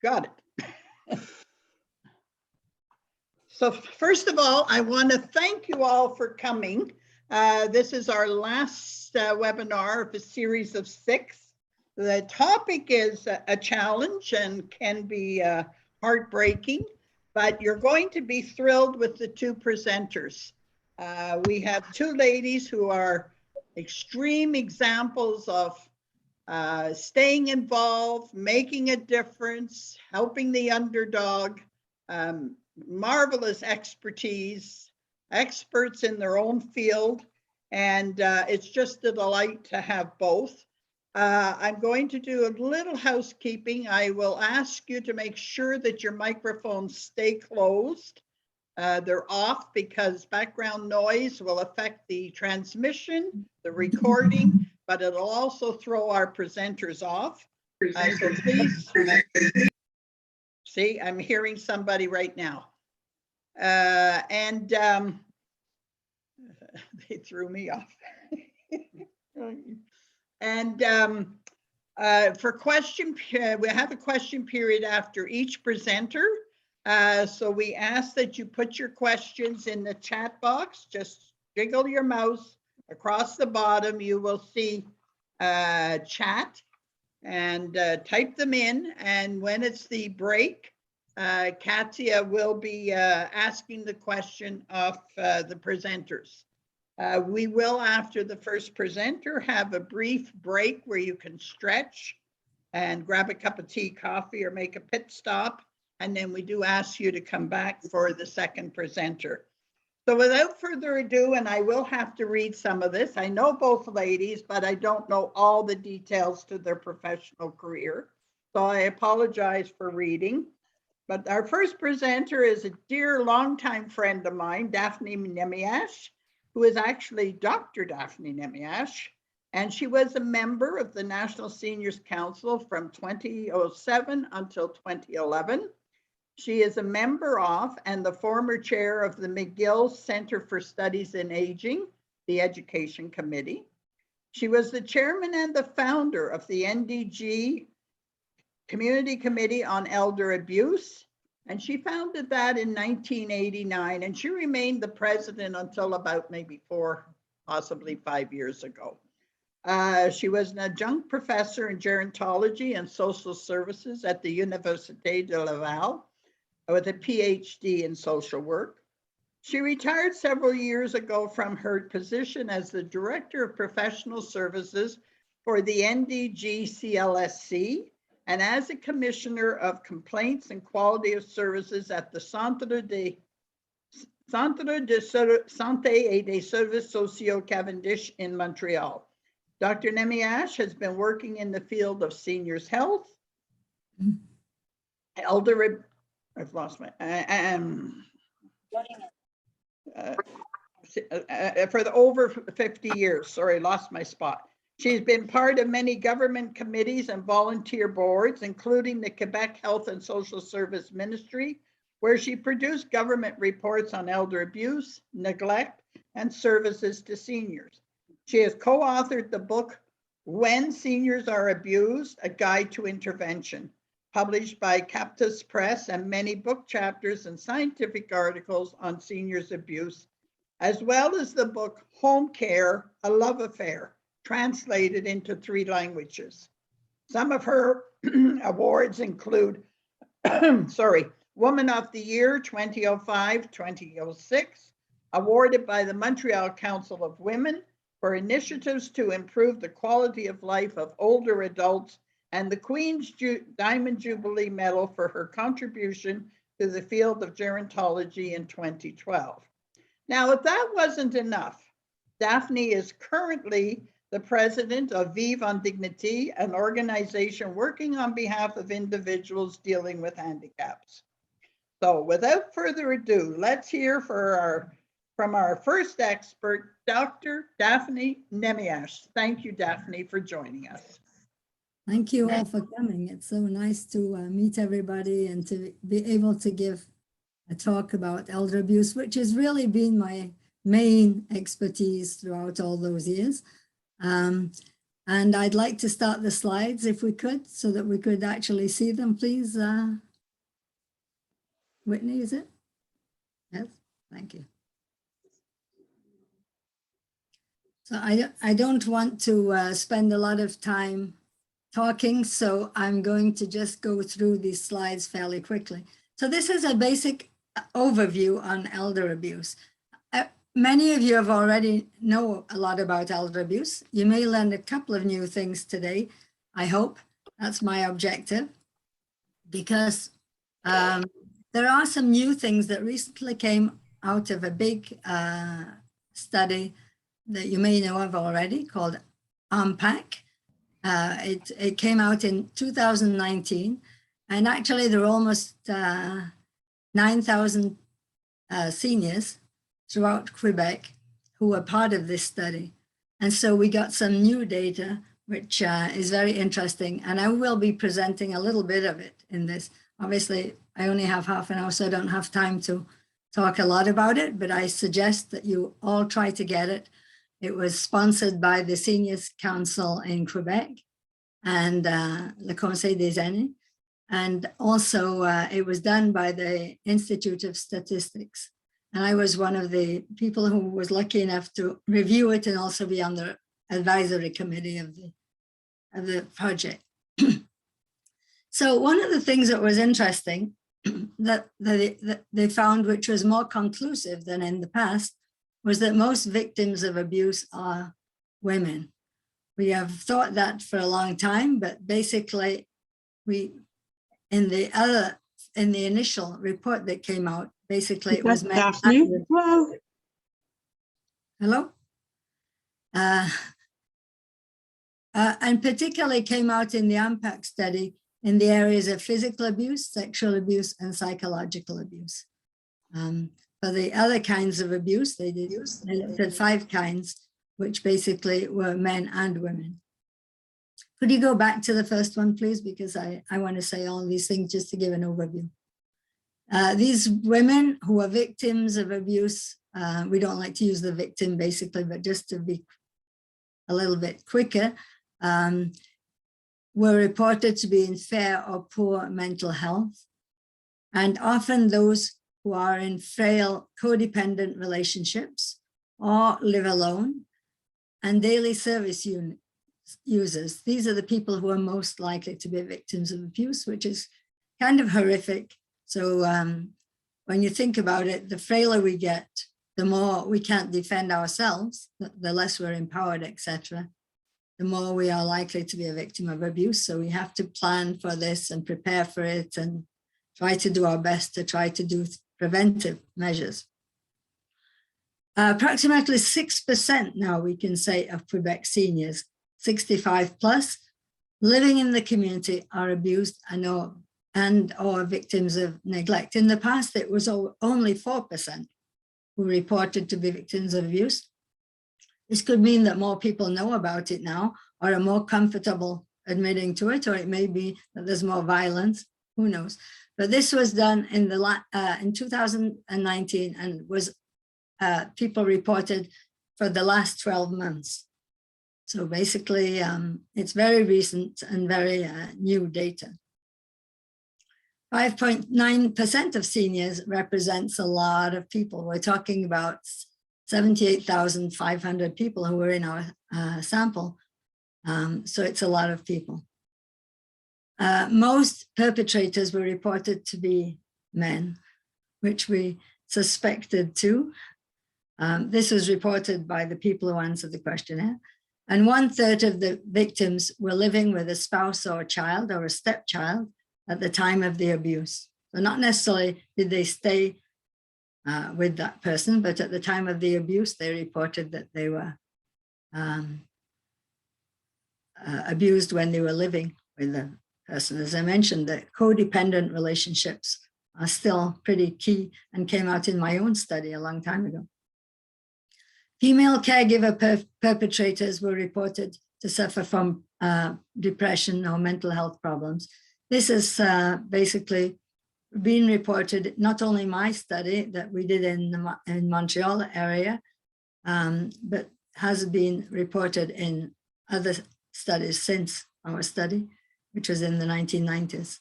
Got it. So first of all, I want to thank you all for coming. This is our last webinar of a series of 6. The topic is a challenge and can be heartbreaking, but you're going to be thrilled with the 2 presenters. We have 2 ladies who are extreme examples of staying involved, making a difference, helping the underdog, marvelous expertise, experts in their own field, and it's just a delight to have both. I'm going to do a little housekeeping. I will ask you to make sure that your microphones stay closed. They're off because background noise will affect the transmission, the recording, but it'll also throw our presenters off. So please, see, I'm hearing somebody right now. They threw me off. And for question, we have a question period after each presenter. So we ask that you put your questions in the chat box. Just jiggle your mouse across the bottom. You will see chat and type them in. And when it's the break, Katia will be asking the question of the presenters. We will, after the first presenter, have a brief break where you can stretch and grab a cup of tea, coffee, or make a pit stop. And then we do ask you to come back for the second presenter. So without further ado, and I will have to read some of this. I know both ladies, but I don't know all the details to their professional career. So I apologize for reading. But our first presenter is a dear longtime friend of mine, Daphne Nahmiash, who is actually Dr. Daphne Nahmiash, and she was a member of the National Seniors Council from 2007 until 2011. She is a member of and the former chair of the McGill Center for Studies in Aging, the Education Committee. She was the chairman and the founder of the NDG Community Committee on Elder Abuse. And she founded that in 1989, and she remained the president until about maybe 4, possibly 5 years ago. She was an adjunct professor in gerontology and social services at the Université de Laval with a PhD in social work. She retired several years ago from her position as the director of professional services for the NDG CLSC, and as a commissioner of complaints and quality of services at the Centre de Santé et des Services Sociaux Cavendish in Montreal. Dr. Nahmiash has been working in the field of seniors' health, elder, I've lost my, for the over 50 years, sorry, lost my spot. She's been part of many government committees and volunteer boards, including the Quebec Health and Social Service Ministry, where she produced government reports on elder abuse, neglect, and services to seniors. She has co-authored the book, When Seniors Are Abused, A Guide to Intervention, published by Captus Press, and many book chapters and scientific articles on seniors' abuse, as well as the book, Home Care, A Love Affair, translated into 3 languages. Some of her awards include, Woman of the Year 2005-2006, awarded by the Montreal Council of Women for initiatives to improve the quality of life of older adults, and the Queen's Diamond Jubilee Medal for her contribution to the field of gerontology in 2012. Now, if that wasn't enough, Daphne is currently the president of Handicap-Vie-Dignité, an organization working on behalf of individuals dealing with handicaps. So without further ado, let's hear from our first expert, Dr. Daphne Nahmiash. Thank you, Daphne, for joining us. Thank you all for coming. It's so nice to meet everybody and to be able to give a talk about elder abuse, which has really been my main expertise throughout all those years. And I'd like to start the slides if we could, so that we could actually see them, please. Whitney, is it? Yes, thank you. So I don't want to spend a lot of time talking, so I'm going to just go through these slides fairly quickly. So this is a basic overview on elder abuse. Many of you have already know a lot about elder abuse. You may learn a couple of new things today, I hope. That's my objective, because there are some new things that recently came out of a big study that you may know of already called UNPAC. It came out in 2019, and actually there were almost 9,000 seniors throughout Quebec who were part of this study. And so we got some new data, which is very interesting. And I will be presenting a little bit of it in this. Obviously, I only have half an hour, so I don't have time to talk a lot about it, but I suggest that you all try to get it. It was sponsored by the Seniors Council in Quebec and Le Conseil des Aînés. And also it was done by the Institute of Statistics. And I was one of the people who was lucky enough to review it and also be on the advisory committee of the project. So one of the things that was interesting that they found, which was more conclusive than in the past, was that most victims of abuse are women. We have thought that for a long time, but basically in the initial report that came out, basically it was men. Daphne, well, hello? And particularly came out in the UNPAC study in the areas of physical abuse, sexual abuse, and psychological abuse. For the other kinds of abuse, they looked at 5 kinds, which basically were men and women. Could you go back to the first one, please? Because I want to say all these things just to give an overview. These women who are victims of abuse, we don't like to use the victim basically, but just to be a little bit quicker, were reported to be in fair or poor mental health. And often those who are in frail codependent relationships or live alone, and daily service users. These are the people who are most likely to be victims of abuse, which is kind of horrific. So when you think about it, the frailer we get, the more we can't defend ourselves, the less we're empowered, etc., the more we are likely to be a victim of abuse. So we have to plan for this and prepare for it and try to do our best to try to do preventive measures. Approximately 6% now, we can say, of Quebec seniors, 65 plus, living in the community are abused and or victims of neglect. In the past, it was only 4% who reported to be victims of abuse. This could mean that more people know about it now or are more comfortable admitting to it, or it may be that there's more violence, who knows. But this was done in 2019 and was people reported for the last 12 months. So basically, it's very recent and very new data. 5.9% of seniors represents a lot of people. We're talking about 78,500 people who were in our sample. So it's a lot of people. Most perpetrators were reported to be men, which we suspected too. This was reported by the people who answered the questionnaire. And 1/3 of the victims were living with a spouse or a child or a stepchild at the time of the abuse. So not necessarily did they stay with that person, but at the time of the abuse, they reported that they were abused when they were living with the person. As I mentioned, the codependent relationships are still pretty key and came out in my own study a long time ago. Female caregiver perpetrators were reported to suffer from depression or mental health problems. This is basically been reported, not only my study that we did in Montreal area, but has been reported in other studies since our study, which was in the 1990s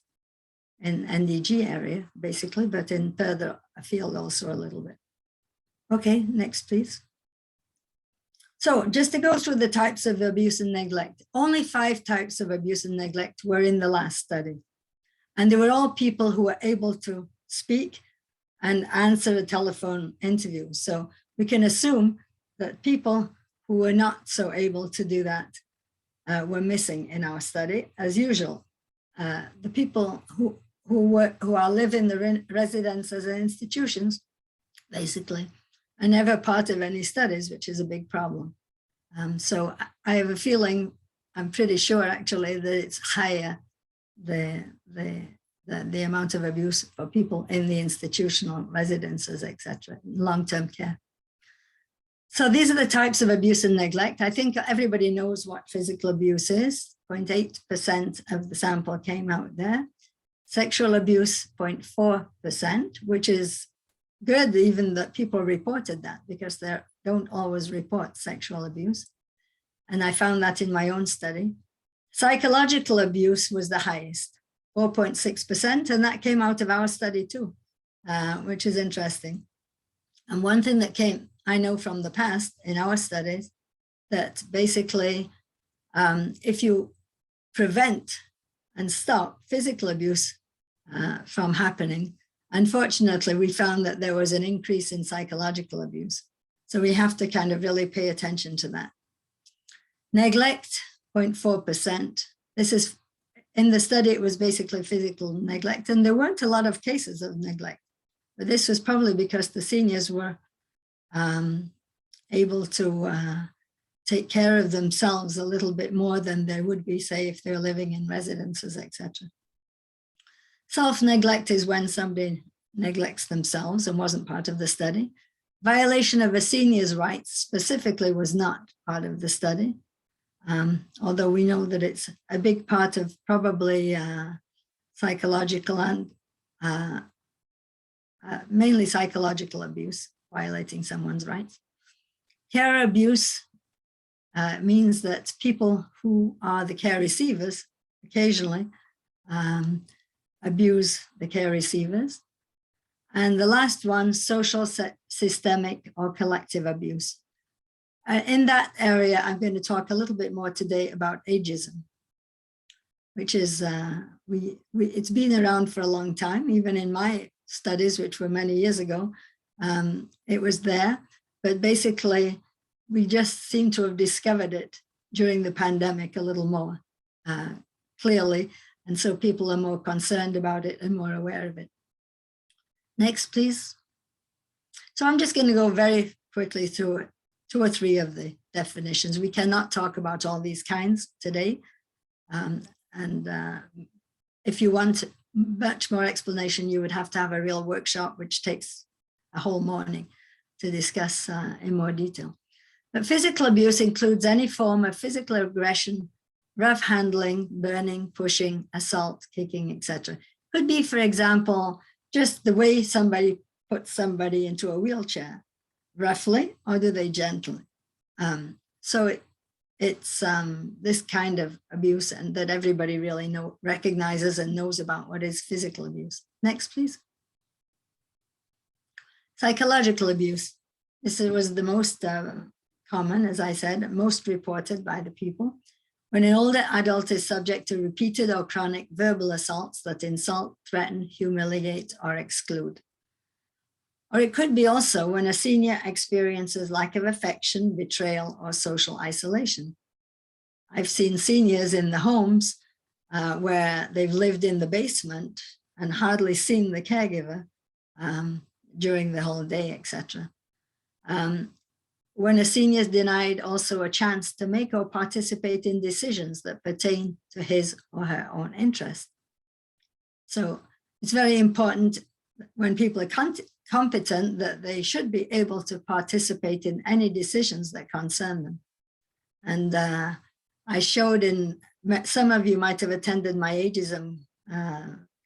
in NDG area, basically, but in further afield also a little bit. Okay, next, please. So just to go through the types of abuse and neglect, only 5 types of abuse and neglect were in the last study. And they were all people who were able to speak and answer a telephone interview. So we can assume that people who were not so able to do that were missing in our study, as usual. The people who live in the residences and institutions, basically, are never part of any studies, which is a big problem. So I have a feeling, I'm pretty sure actually, that it's higher, the amount of abuse for people in the institutional residences, etc., long-term care. So these are the types of abuse and neglect. I think everybody knows what physical abuse is. 0.8% of the sample came out there. Sexual abuse, 0.4%, which is good even that people reported that, because they don't always report sexual abuse. And I found that in my own study. Psychological abuse was the highest, 4.6%, and that came out of our study too, which is interesting. And one thing that I know from the past in our studies, that basically if you prevent and stop physical abuse from happening, unfortunately, we found that there was an increase in psychological abuse. So we have to kind of really pay attention to that. Neglect, 0.4%. This is, in the study, it was basically physical neglect, and there weren't a lot of cases of neglect. But this was probably because the seniors were able to take care of themselves a little bit more than they would be, say, if they're living in residences, etc. Self-neglect is when somebody neglects themselves and wasn't part of the study. Violation of a senior's rights specifically was not part of the study, although we know that it's a big part of probably psychological and mainly psychological abuse, violating someone's rights. Care abuse means that people who are the care receivers occasionally abuse the care receivers. And the last one, social, systemic, or collective abuse. In that area, I'm going to talk a little bit more today about ageism, which is, it's been around for a long time. Even in my studies, which were many years ago, it was there. But basically, we just seem to have discovered it during the pandemic a little more clearly. And so people are more concerned about it and more aware of it. Next, please. So I'm just going to go very quickly through 2 or 3 of the definitions. We cannot talk about all these kinds today. If you want much more explanation, you would have to have a real workshop, which takes a whole morning to discuss in more detail. But physical abuse includes any form of physical aggression, rough handling, burning, pushing, assault, kicking, etc. Could be, for example, just the way somebody puts somebody into a wheelchair, roughly, or do they gently? So it's this kind of abuse, and that everybody really recognizes and knows about what is physical abuse. Next, please. Psychological abuse. This was the most common, as I said, most reported by the people. When an older adult is subject to repeated or chronic verbal assaults that insult, threaten, humiliate, or exclude. Or it could be also when a senior experiences lack of affection, betrayal, or social isolation. I've seen seniors in the homes where they've lived in the basement and hardly seen the caregiver during the whole day, etc. When a senior is denied also a chance to make or participate in decisions that pertain to his or her own interest. So it's very important when people are competent that they should be able to participate in any decisions that concern them. And I showed some of you might have attended my Ageism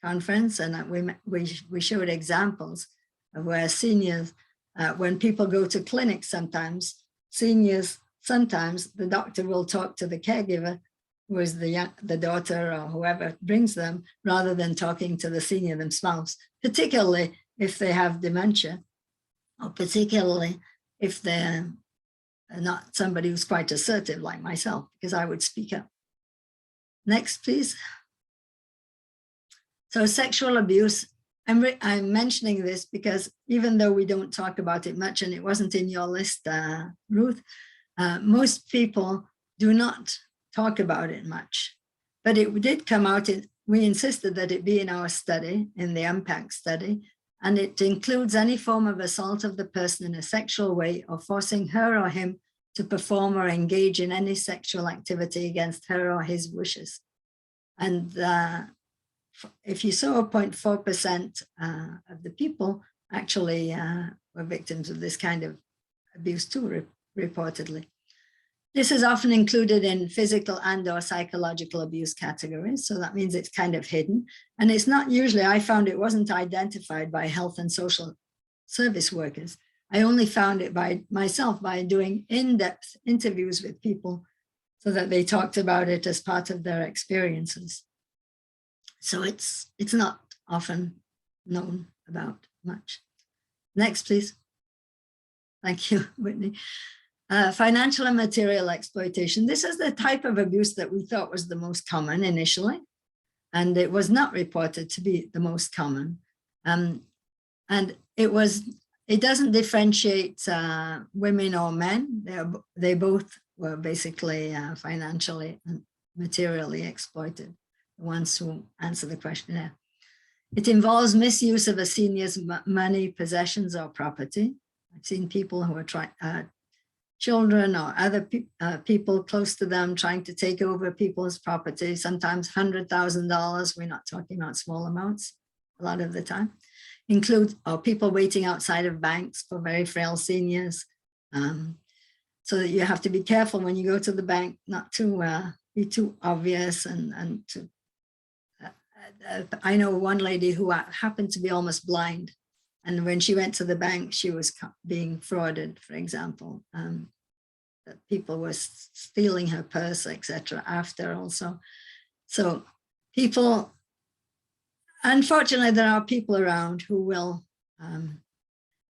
conference, and we showed examples of where seniors, when people go to clinics sometimes, seniors, sometimes the doctor will talk to the caregiver who is the daughter or whoever brings them, rather than talking to the senior themselves, particularly if they have dementia, or particularly if they're not somebody who's quite assertive like myself, because I would speak up. Next, please. So sexual abuse, I'm mentioning this because even though we don't talk about it much, and it wasn't in your list, Ruth, most people do not talk about it much, but it did come out. We insisted that it be in our study, in the impact study, and it includes any form of assault of the person in a sexual way or forcing her or him to perform or engage in any sexual activity against her or his wishes. And if you saw 0.4% of the people actually were victims of this kind of abuse too, reportedly. This is often included in physical and or psychological abuse categories. So that means it's kind of hidden. And it's not usually, I found it wasn't identified by health and social service workers. I only found it by myself by doing in-depth interviews with people so that they talked about it as part of their experiences. So it's not often known about much. Next, please. Thank you, Whitney. Financial and material exploitation. This is the type of abuse that we thought was the most common initially, and it was not reported to be the most common. And it doesn't differentiate women or men. They both were basically financially and materially exploited, the ones who answer the questionnaire. It involves misuse of a senior's money, possessions, or property. I've seen people who are children or other people close to them trying to take over people's property, sometimes $100,000. We're not talking about small amounts a lot of the time. Include people waiting outside of banks for very frail seniors. So that you have to be careful when you go to the bank, not to be too obvious and to, I know one lady who happened to be almost blind. And when she went to the bank, she was being frauded, for example. That people were stealing her purse, etc. after also. So people, unfortunately, there are people around who will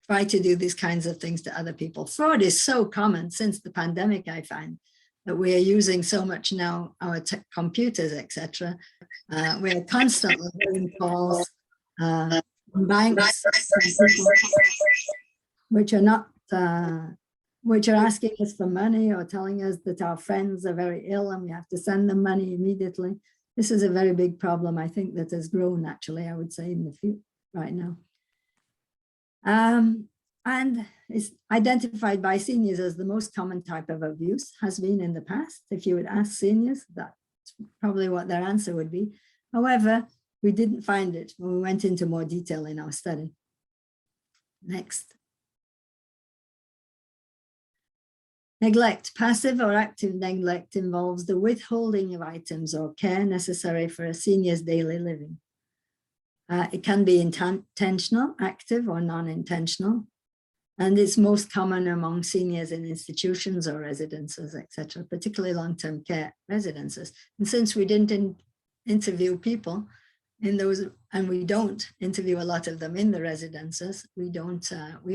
try to do these kinds of things to other people. Fraud is so common since the pandemic, I find, that we are using so much now, our computers, etc. We are constantly getting calls from banks, which are not, which are asking us for money or telling us that our friends are very ill and we have to send them money immediately. This is a very big problem, I think, that has grown actually, I would say, in the future right now. And it's identified by seniors as the most common type of abuse, has been in the past. If you would ask seniors, that's probably what their answer would be. However, we didn't find it when we went into more detail in our study. Next. Neglect. Passive or active neglect involves the withholding of items or care necessary for a senior's daily living. It can be intentional, active, or non-intentional, and it's most common among seniors in institutions or residences, etc., particularly long-term care residences. And since we didn't interview people in those, and we don't interview a lot of them in the residences, we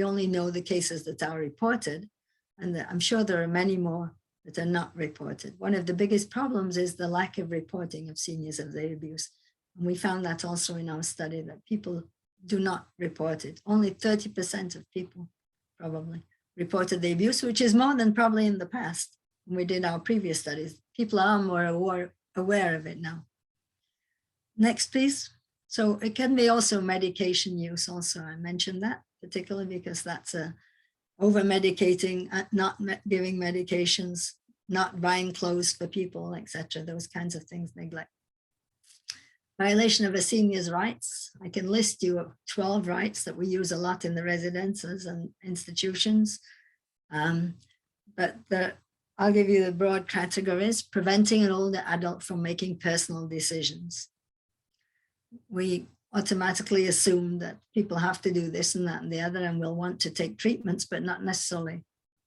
only know the cases that are reported, and I'm sure there are many more that are not reported. One of the biggest problems is the lack of reporting of seniors of their abuse. And we found that also in our study, that people do not report it. Only 30% of people probably reported the abuse, which is more than probably in the past when we did our previous studies. People are more aware of it now. Next, please. So it can be also medication use also. I mentioned that particularly because that's over-medicating, not giving medications, not buying clothes for people, etc. Those kinds of things, neglect. Violation of a senior's rights. I can list you 12 rights that we use a lot in the residences and institutions. But I'll give you the broad categories. Preventing an older adult from making personal decisions. We automatically assume that people have to do this and that and the other, and will want to take treatments, but not necessarily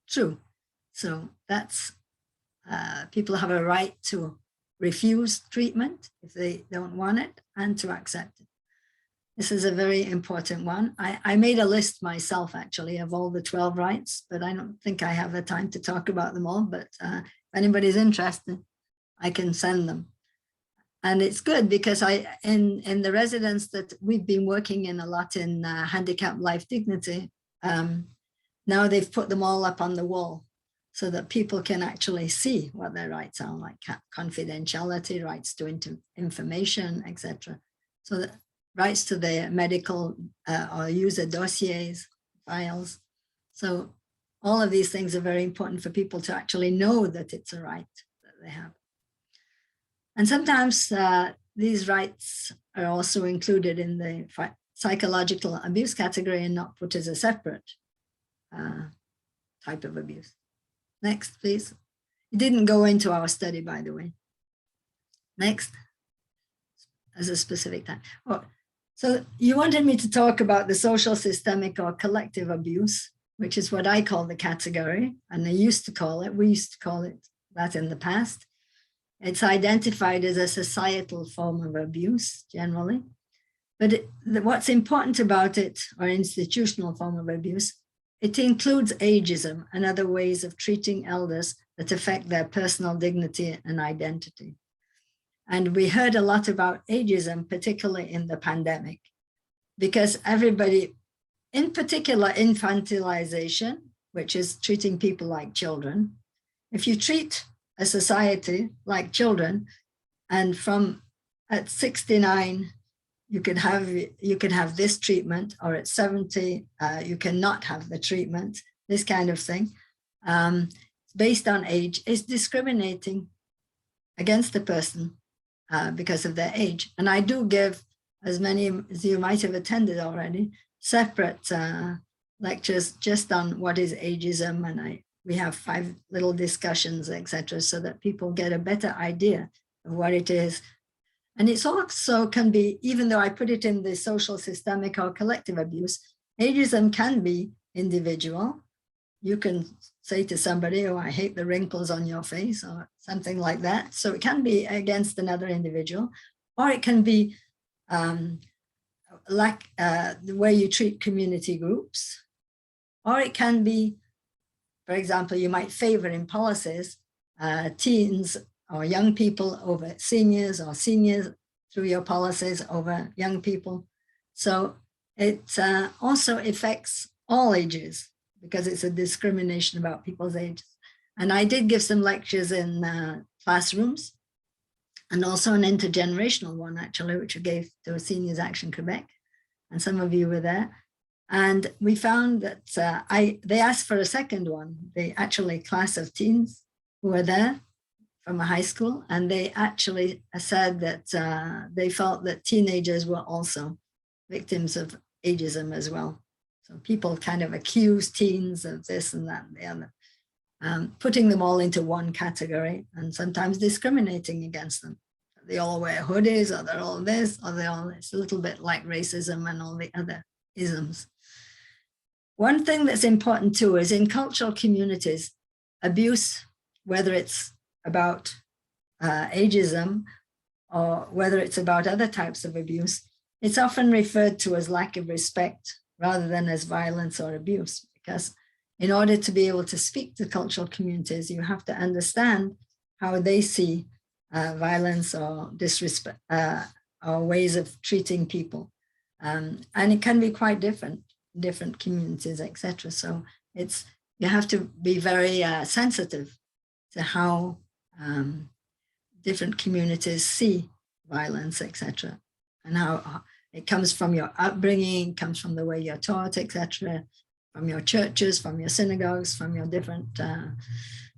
true. So that's, people have a right to refuse treatment if they don't want it, and to accept it. This is a very important one. I made a list myself, actually, of all the 12 rights, but I don't think I have the time to talk about them all. But if anybody's interested, I can send them. And it's good because in the residence that we've been working in a lot in Handicap-Vie-Dignité, now they've put them all up on the wall so that people can actually see what their rights are, like confidentiality, rights to information, etc. So that rights to their medical or user dossiers, files. So all of these things are very important for people to actually know that it's a right that they have. And sometimes these rights are also included in the psychological abuse category and not put as a separate type of abuse. Next, please. It didn't go into our study, by the way. Next, as a specific time. Oh, so you wanted me to talk about the social, systemic, or collective abuse, which is what I call the category, and we used to call it that in the past. It's identified as a societal form of abuse generally, but what's important about it, or institutional form of abuse, it includes ageism and other ways of treating elders that affect their personal dignity and identity. And we heard a lot about ageism, particularly in the pandemic, because everybody, in particular infantilization, which is treating people like children. If you treat a society like children, and at 69, you could have this treatment, or at 70, you cannot have the treatment, this kind of thing, based on age, is discriminating against the person because of their age. And I do give, as many as you might have attended already, separate lectures just on what is ageism, and we have 5 little discussions, etc., so that people get a better idea of what it is. And it's also can be, even though I put it in the social, systemic, or collective abuse, ageism can be individual. You can say to somebody, oh, I hate the wrinkles on your face, or something like that. So it can be against another individual, or it can be like the way you treat community groups, or it can be, for example, you might favor in policies teens or young people over seniors, or seniors through your policies over young people. So it also affects all ages because it's a discrimination about people's ages. And I did give some lectures in classrooms, and also an intergenerational one, actually, which I gave to Seniors Action Quebec, and some of you were there. And we found that they asked for a second one, the actually class of teens who were there from a high school, and they actually said that they felt that teenagers were also victims of ageism as well. So people kind of accuse teens of this and that and the other, putting them all into one category and sometimes discriminating against them. They all wear hoodies, or they're all this, or they're all, it's a little bit like racism and all the other isms. One thing that's important too is in cultural communities, abuse, whether it's about ageism or whether it's about other types of abuse, it's often referred to as lack of respect rather than as violence or abuse, because in order to be able to speak to cultural communities, you have to understand how they see violence or disrespect or ways of treating people. And it can be quite different communities, etc. So you have to be very sensitive to how different communities see violence, etc. And how it comes from your upbringing, comes from the way you're taught, etc., from your churches, from your synagogues, from your different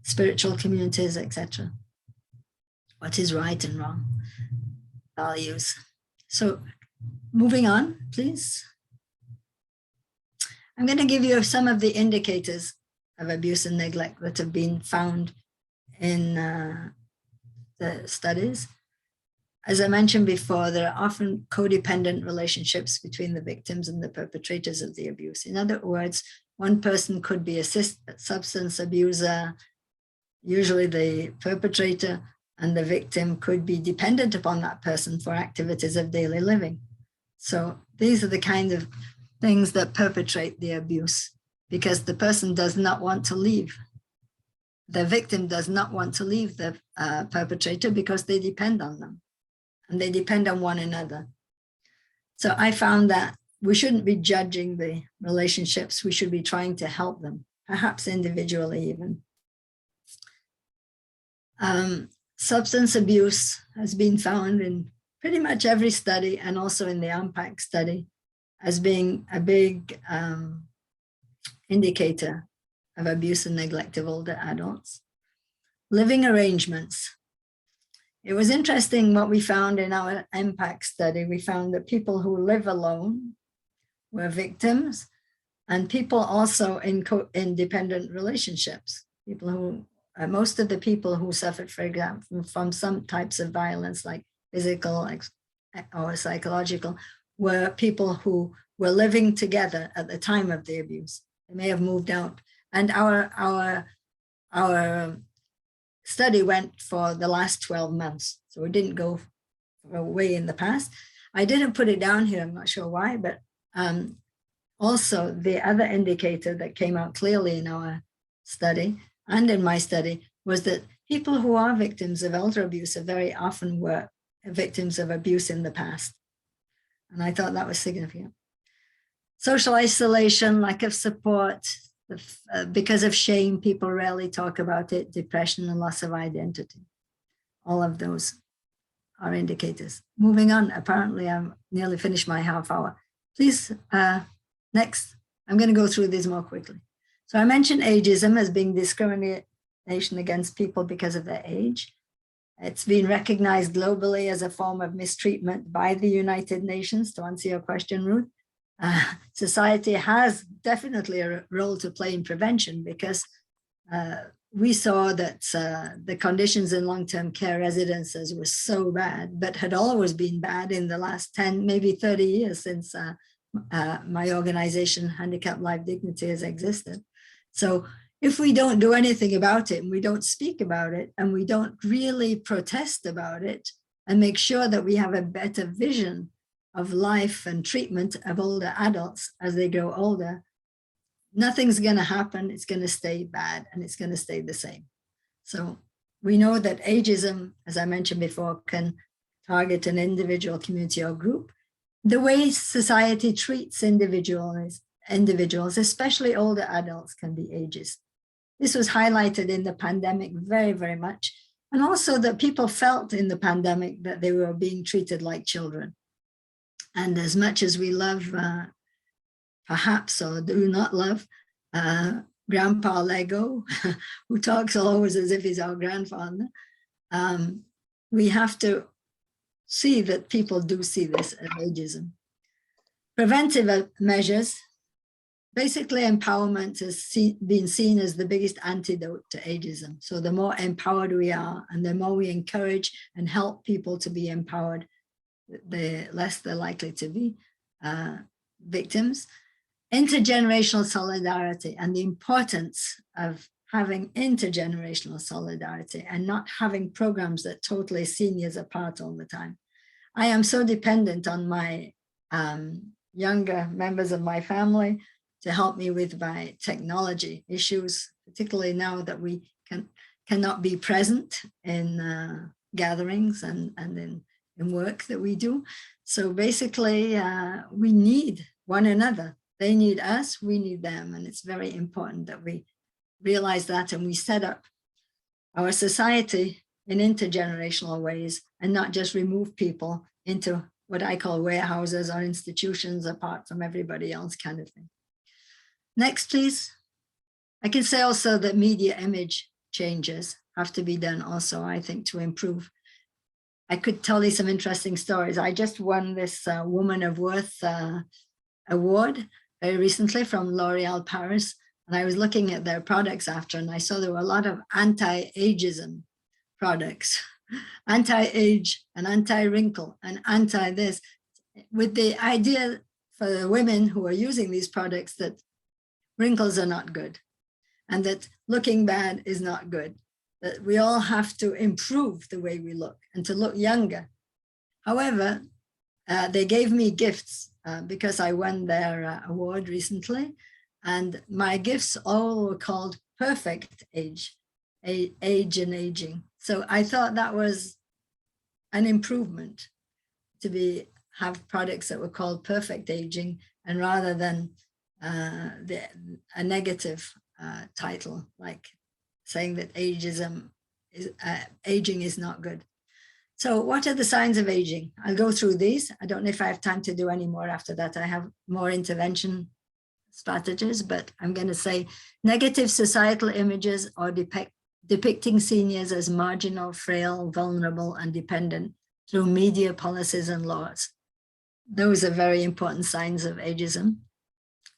spiritual communities, etc. What is right and wrong, values. So moving on, please. I'm going to give you some of the indicators of abuse and neglect that have been found in the studies. As I mentioned before, there are often codependent relationships between the victims and the perpetrators of the abuse. In other words, one person could be a substance abuser, usually the perpetrator, and the victim could be dependent upon that person for activities of daily living. So these are the kind of things that perpetrate the abuse, because the person does not want to leave. The victim does not want to leave the perpetrator because they depend on them and they depend on one another. So I found that we shouldn't be judging the relationships. We should be trying to help them, perhaps individually even. Substance abuse has been found in pretty much every study, and also in the UNPAC study, as being a big indicator of abuse and neglect of older adults. Living arrangements. It was interesting what we found in our MPAC study. We found that people who live alone were victims, and people also in independent relationships. People who, most of the people who suffered, for example, from some types of violence, like physical or psychological, were people who were living together at the time of the abuse. They may have moved out. And our study went for the last 12 months. So it didn't go way in the past. I didn't put it down here, I'm not sure why, but also the other indicator that came out clearly in our study and in my study was that people who are victims of elder abuse very often were victims of abuse in the past. And I thought that was significant. Social isolation, lack of support, because of shame, people rarely talk about it, depression and loss of identity. All of those are indicators. Moving on, apparently I'm nearly finished my half hour. Please, next, I'm going to go through these more quickly. So I mentioned ageism as being discrimination against people because of their age. It's been recognized globally as a form of mistreatment by the United Nations, to answer your question, Ruth. Society has definitely a role to play in prevention, because we saw that the conditions in long-term care residences were so bad, but had always been bad in the last 10, maybe 30 years since my organization, Handicap-Vie-Dignité, has existed. So if we don't do anything about it, and we don't speak about it, and we don't really protest about it, and make sure that we have a better vision of life and treatment of older adults as they grow older, nothing's going to happen. It's going to stay bad, and it's going to stay the same. So we know that ageism, as I mentioned before, can target an individual, community, or group. The way society treats individuals, especially older adults, can be ageist. This was highlighted in the pandemic very, very much. And also that people felt in the pandemic that they were being treated like children. And as much as we love, perhaps, or do not love, Grandpa Lego, who talks always as if he's our grandfather, we have to see that people do see this as ageism. Preventive measures. Basically, empowerment has been seen as the biggest antidote to ageism. So the more empowered we are, and the more we encourage and help people to be empowered, the less they're likely to be victims. Intergenerational solidarity, and the importance of having intergenerational solidarity and not having programs that totally seniors apart all the time. I am so dependent on my younger members of my family to help me with my technology issues, particularly now that we cannot be present in gatherings and in work that we do. So basically, we need one another. They need us, we need them. And it's very important that we realize that, and we set up our society in intergenerational ways, and not just remove people into what I call warehouses or institutions apart from everybody else, kind of thing. Next, please. I can say also that media image changes have to be done also, I think, to improve. I could tell you some interesting stories. I just won this Woman of Worth award very recently from L'Oréal Paris. And I was looking at their products after, and I saw there were a lot of anti-ageism products, anti-age and anti-wrinkle and anti-this, with the idea for the women who are using these products that wrinkles are not good, and that looking bad is not good, that we all have to improve the way we look and to look younger. However, they gave me gifts because I won their award recently. And my gifts all were called Perfect Age, Age and Aging. So I thought that was an improvement to have products that were called Perfect Aging, and rather than a negative title, like saying that ageism is aging is not good. So what are the signs of aging? I'll go through these. I don't know if I have time to do any more after that. I have more intervention strategies, but I'm going to say negative societal images or depicting seniors as marginal, frail, vulnerable, and dependent through media policies and laws. Those are very important signs of ageism.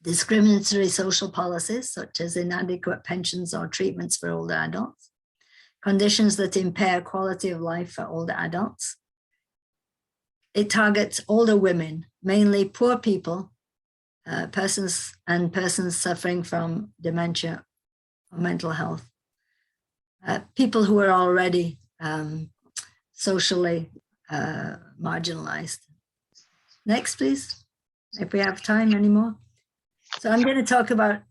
Discriminatory social policies, such as inadequate pensions or treatments for older adults. Conditions that impair quality of life for older adults. It targets older women, mainly poor people, persons suffering from dementia or mental health. People who are already socially marginalized. Next, please, if we have time anymore. So I'm going to talk about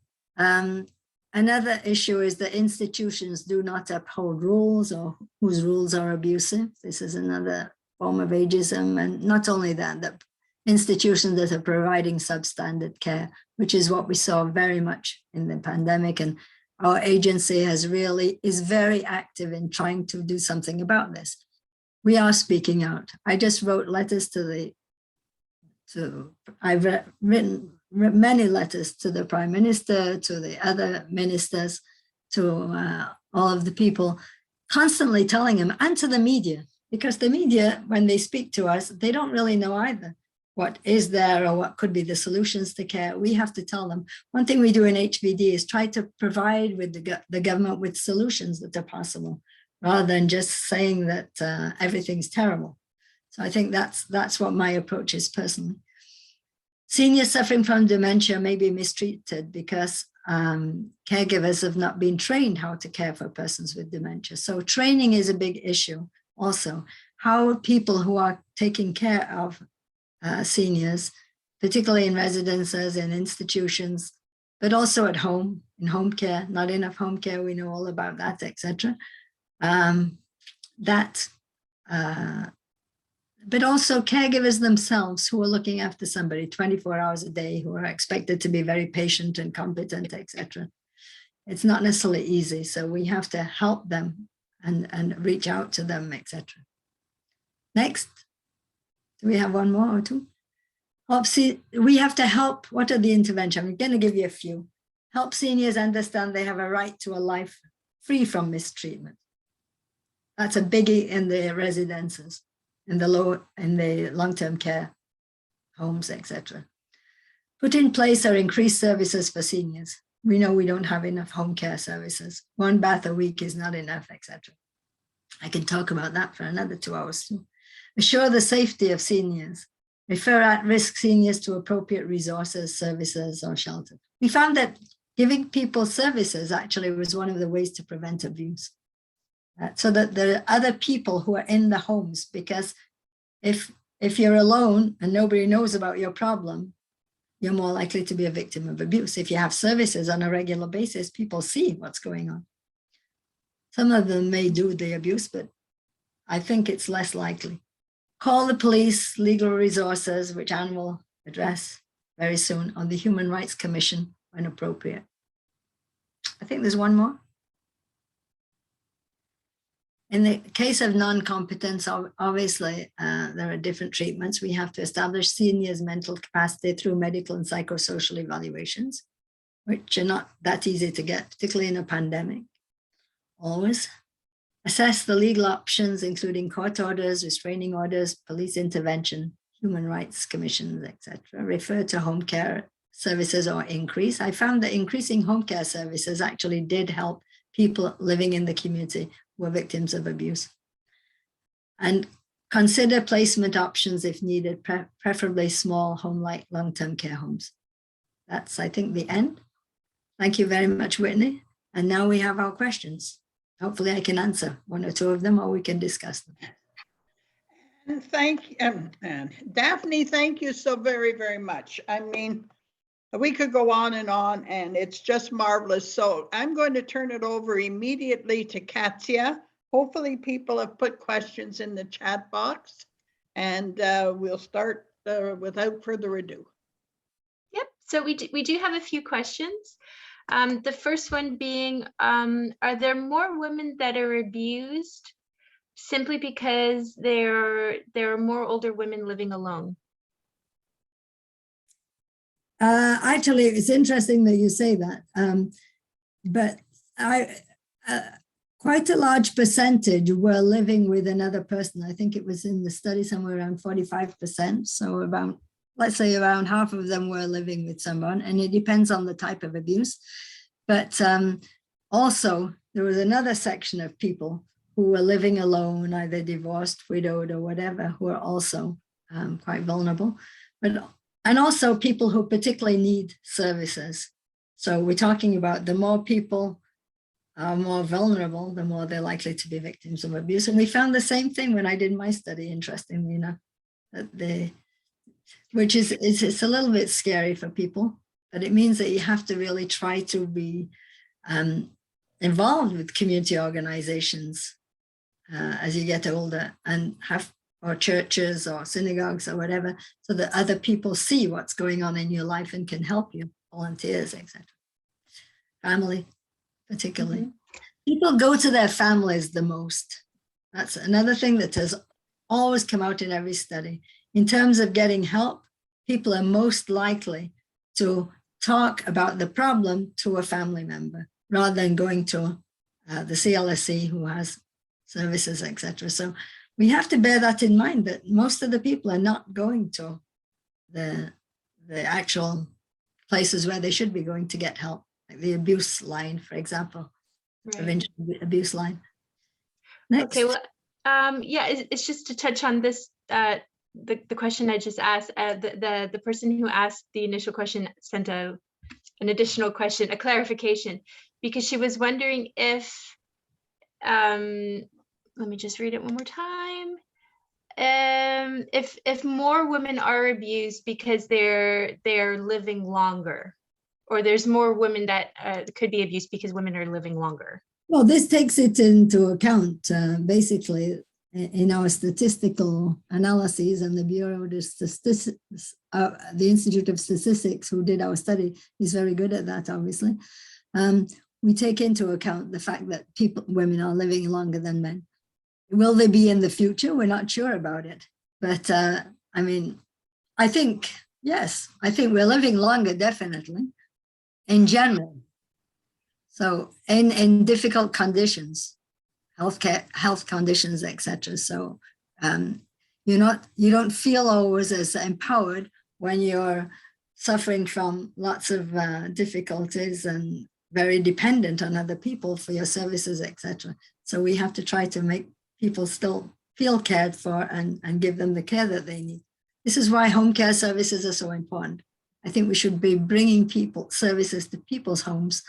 another issue is that institutions do not uphold rules or whose rules are abusive. This is another form of ageism. And not only that, the institutions that are providing substandard care, which is what we saw very much in the pandemic. And our agency is very active in trying to do something about this. We are speaking out. I just wrote letters I've written many letters to the Prime Minister, to the other ministers, to all of the people, constantly telling them, and to the media, because the media, when they speak to us, they don't really know either what is there or what could be the solutions to care. We have to tell them. One thing we do in HVD is try to provide with the government with solutions that are possible, rather than just saying that everything's terrible. So I think that's what my approach is personally. Seniors suffering from dementia may be mistreated because caregivers have not been trained how to care for persons with dementia. So training is a big issue also. How people who are taking care of seniors, particularly in residences and institutions, but also at home, in home care, not enough home care, we know all about that, etc. But also caregivers themselves who are looking after somebody 24 hours a day, who are expected to be very patient and competent, etc. It's not necessarily easy, so we have to help them and reach out to them, etc. Next, do we have one more or two? We have to help. What are the interventions? I'm going to give you a few. Help seniors understand they have a right to a life free from mistreatment. That's a biggie in the residences, in the long-term care homes, etc. Put in place or increase services for seniors. We know we don't have enough home care services. 1 bath a week is not enough, etc. I can talk about that for another 2 hours too. Assure the safety of seniors. Refer at-risk seniors to appropriate resources, services, or shelter. We found that giving people services actually was one of the ways to prevent abuse. So that there are other people who are in the homes, because if you're alone and nobody knows about your problem, you're more likely to be a victim of abuse. If you have services on a regular basis, people see what's going on. Some of them may do the abuse, but I think it's less likely. Call the police, legal resources, which Anne will address very soon, on the Human Rights Commission when appropriate. I think there's one more. In the case of non-competence, obviously, there are different treatments. We have to establish seniors' mental capacity through medical and psychosocial evaluations, which are not that easy to get, particularly in a pandemic, always. Assess the legal options, including court orders, restraining orders, police intervention, human rights commissions, etc. Refer to home care services or increase. I found that increasing home care services actually did help people living in the community who are victims of abuse. And consider placement options if needed, preferably small home-like long-term care homes. That's, I think, the end. Thank you very much, Whitney. And now we have our questions. hopefully I can answer one or two of them, or we can discuss them. And and Daphne, thank you so very, very much. I mean, we could go on, and it's just marvelous. So I'm going to turn it over immediately to Katya. Hopefully people have put questions in the chat box, and we'll start without further ado. Yep, so we do have a few questions. The first one being, are there more women that are abused simply because there are more older women living alone? Actually, it's interesting that you say that, but quite a large percentage were living with another person. I think it was in the study somewhere around 45%. So about, let's say around half of them were living with someone, and it depends on the type of abuse. But also there was another section of people who were living alone, either divorced, widowed, or whatever, who are also quite vulnerable. And also people who particularly need services. So we're talking about the more people are more vulnerable, the more they're likely to be victims of abuse. And we found the same thing when I did my study, interestingly enough, that which is it's a little bit scary for people, but it means that you have to really try to be involved with community organizations as you get older, and have, or churches or synagogues or whatever, so that other people see what's going on in your life and can help you, volunteers, etc. Family, particularly. Mm-hmm. People go to their families the most. That's another thing that has always come out in every study. In terms of getting help, people are most likely to talk about the problem to a family member rather than going to the CLSC who has services, etc. So we have to bear that in mind, that most of the people are not going to the actual places where they should be going to get help, like the abuse line, for example, prevention abuse line. Next. Okay, well, yeah, it's just to touch on this, the question I just asked. The person who asked the initial question sent an additional question, a clarification, because she was wondering if, let me just read it one more time. If more women are abused because they're living longer, or there's more women that could be abused because women are living longer. Well, this takes it into account, basically, in our statistical analyses, and the Bureau of Statistics, the Institute of Statistics, who did our study, is very good at that, obviously. We take into account the fact that women are living longer than men. Will they be in the future? We're not sure about it. But I mean, I think, yes, I think we're living longer, definitely, in general. So in difficult conditions, health conditions, etc. So you don't feel always as empowered when you're suffering from lots of difficulties and very dependent on other people for your services, etc. So we have to try to make people still feel cared for and give them the care that they need. This is why home care services are so important. I think we should be bringing services to people's homes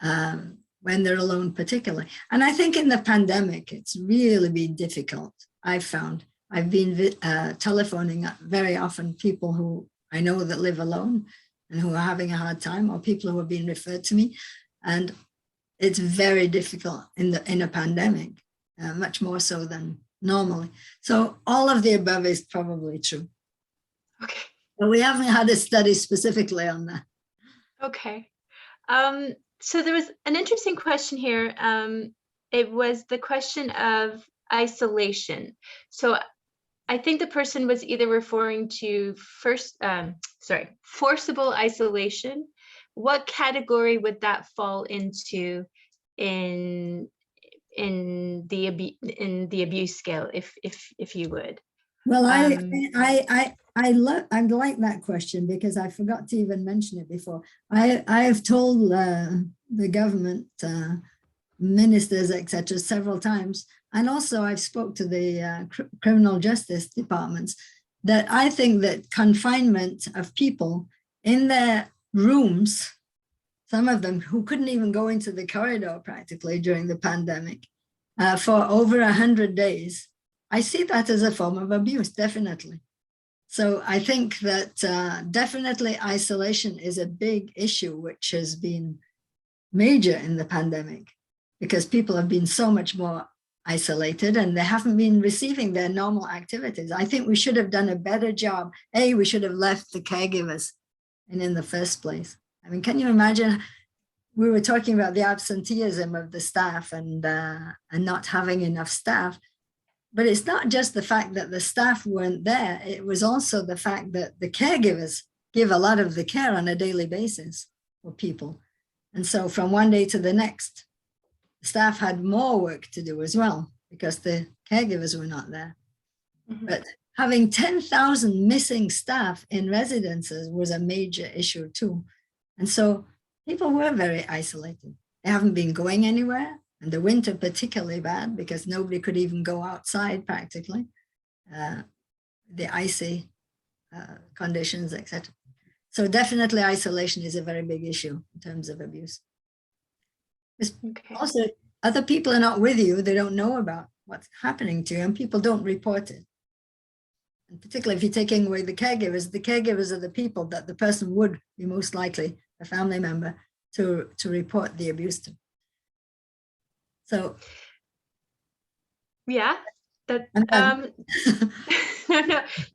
when they're alone, particularly. And I think in the pandemic, it's really been difficult. I've found, I've been telephoning very often people who I know that live alone and who are having a hard time, or people who are being referred to me. And it's very difficult in a pandemic, much more so than normally. So all of the above is probably true. Okay. But we haven't had a study specifically on that. Okay. So there was an interesting question here. It was the question of isolation. So I think the person was either referring to forcible isolation. What category would that fall into in the abuse scale, if you would? Well, I like that question, because I forgot to even mention it before. I have told the government ministers, etc., several times, and also I've spoke to the criminal justice departments, that I think that confinement of people in their rooms some of them who couldn't even go into the corridor practically during the pandemic for over 100 days. I see that as a form of abuse, definitely. So I think that definitely isolation is a big issue, which has been major in the pandemic because people have been so much more isolated and they haven't been receiving their normal activities. I think we should have done a better job. We should have left the caregivers in the first place. I mean, can you imagine? We were talking about the absenteeism of the staff and not having enough staff. But it's not just the fact that the staff weren't there. It was also the fact that the caregivers give a lot of the care on a daily basis for people. And so from one day to the next, the staff had more work to do as well because the caregivers were not there. Mm-hmm. But having 10,000 missing staff in residences was a major issue too. And so people were very isolated. They haven't been going anywhere. And the winter particularly bad because nobody could even go outside practically. The icy conditions, etc. So definitely isolation is a very big issue in terms of abuse. Okay. Also, other people are not with you. They don't know about what's happening to you and people don't report it. And particularly if you're taking away the caregivers are the people that the person would be most likely, a family member, to report the abuse to. So, yeah, that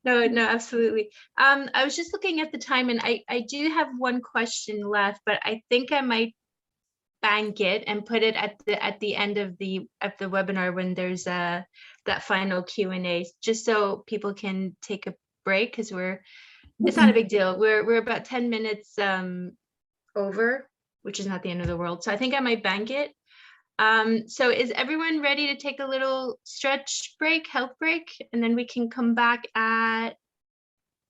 no, absolutely. I was just looking at the time, and I do have one question left, but I think I might bank it and put it at the end of the webinar when there's that final Q&A, just so people can take a break because it's not a big deal. We're about 10 minutes over, which is not the end of the world. So I think I might bank it. So is everyone ready to take a little stretch break, health break, and then we can come back at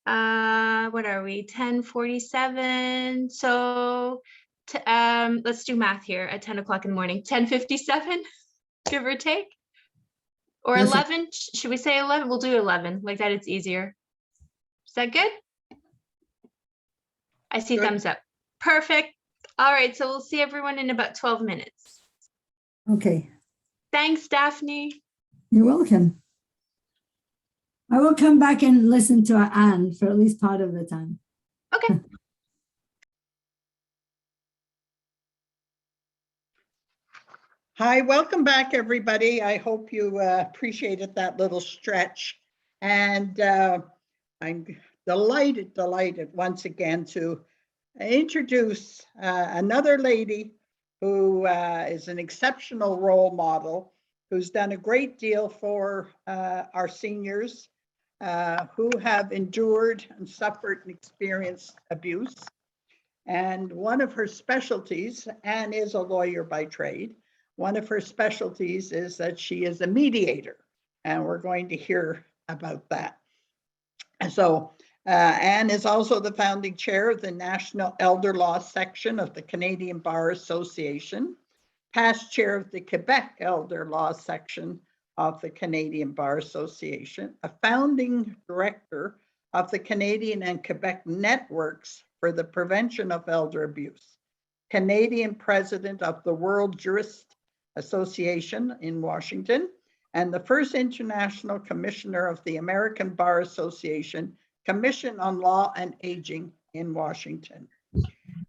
what are we, 10:47? So let's do math here at 10 o'clock in the morning, 10:57, give or take, or 11. Should we say 11? We'll do 11 like that. It's easier. Is that good? I see good. Thumbs up. Perfect. All right. So we'll see everyone in about 12 minutes. Okay. Thanks, Daphne. You're welcome. I will come back and listen to Anne for at least part of the time. Okay. Hi, welcome back, everybody. I hope you appreciated that little stretch. And I'm delighted once again to introduce another lady who is an exceptional role model, who's done a great deal for our seniors who have endured and suffered and experienced abuse. And one of her specialties, Anne is a lawyer by trade, one of her specialties is that she is a mediator, and we're going to hear about that. So Anne is also the founding chair of the National Elder Law Section of the Canadian Bar Association, past chair of the Quebec Elder Law Section of the Canadian Bar Association, a founding director of the Canadian and Quebec Networks for the Prevention of Elder Abuse, Canadian president of the World Jurist Association in Washington, and the first international commissioner of the American Bar Association Commission on Law and Aging in Washington.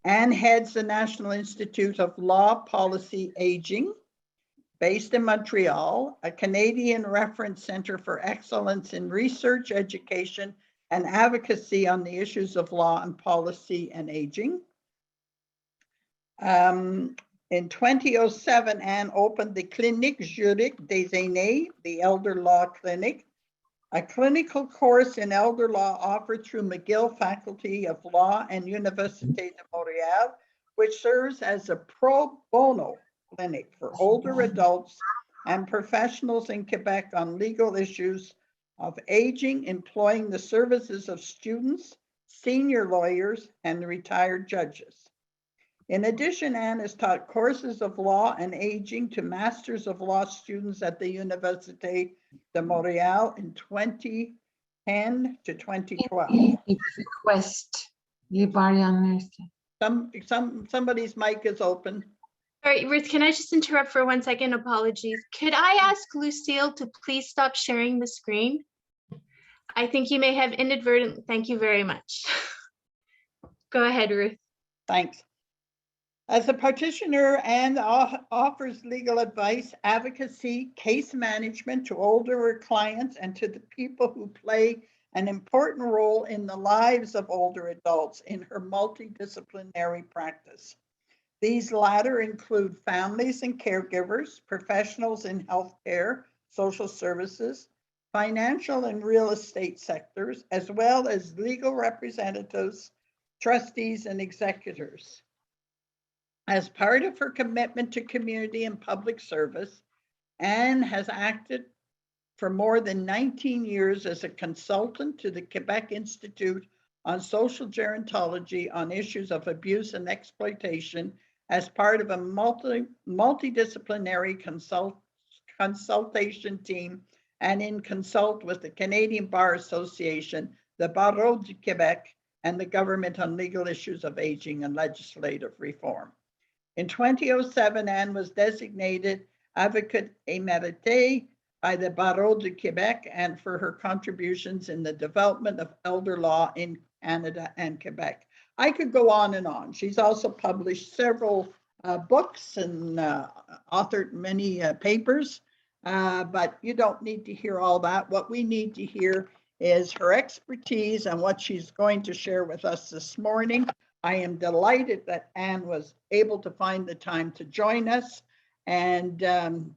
Anne heads the National Institute of Law Policy Aging, based in Montreal, a Canadian reference center for excellence in research, education, and advocacy on the issues of law and policy and aging. In 2007, Anne opened the Clinique Juridique des Aînés, the Elder Law Clinic, a clinical course in elder law offered through McGill Faculty of Law and Université de Montréal, which serves as a pro bono clinic for older adults and professionals in Quebec on legal issues of aging, employing the services of students, senior lawyers, and retired judges. In addition, Anne has taught courses of law and aging to Masters of Law students at the Université de Montréal in 2010 to 2012. Request. Somebody's mic is open. All right, Ruth, can I just interrupt for 1 second? Apologies. Could I ask Lucille to please stop sharing the screen? I think you may have inadvertently, thank you very much. Go ahead, Ruth. Thanks. As a practitioner, Anne offers legal advice, advocacy, case management to older clients and to the people who play an important role in the lives of older adults in her multidisciplinary practice. These latter include families and caregivers, professionals in healthcare, social services, financial and real estate sectors, as well as legal representatives, trustees, and executors. As part of her commitment to community and public service, Anne has acted for more than 19 years as a consultant to the Quebec Institute on Social Gerontology on issues of abuse and exploitation as part of a multidisciplinary consultation team and in consult with the Canadian Bar Association, the Barreau du Québec, and the government on legal issues of aging and legislative reform. In 2007, Anne was designated Advocate Émérite by the Barreau du Québec and for her contributions in the development of elder law in Canada and Quebec. I could go on and on. She's also published several books and authored many papers, but you don't need to hear all that. What we need to hear is her expertise and what she's going to share with us this morning. I am delighted that Anne was able to find the time to join us. And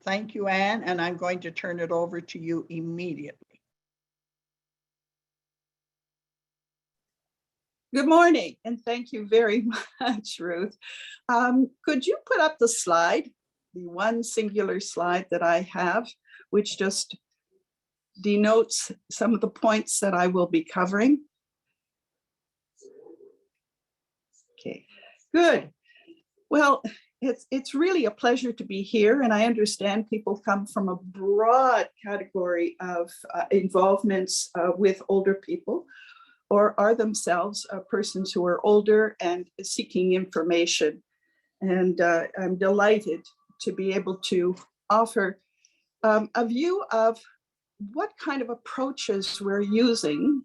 thank you, Anne, and I'm going to turn it over to you immediately. Good morning, and thank you very much, Ruth. Could you put up the slide, the one singular slide that I have, which just denotes some of the points that I will be covering? Okay, good. Well, it's really a pleasure to be here, and I understand people come from a broad category of involvements with older people, or are themselves persons who are older and seeking information. And I'm delighted to be able to offer a view of what kind of approaches we're using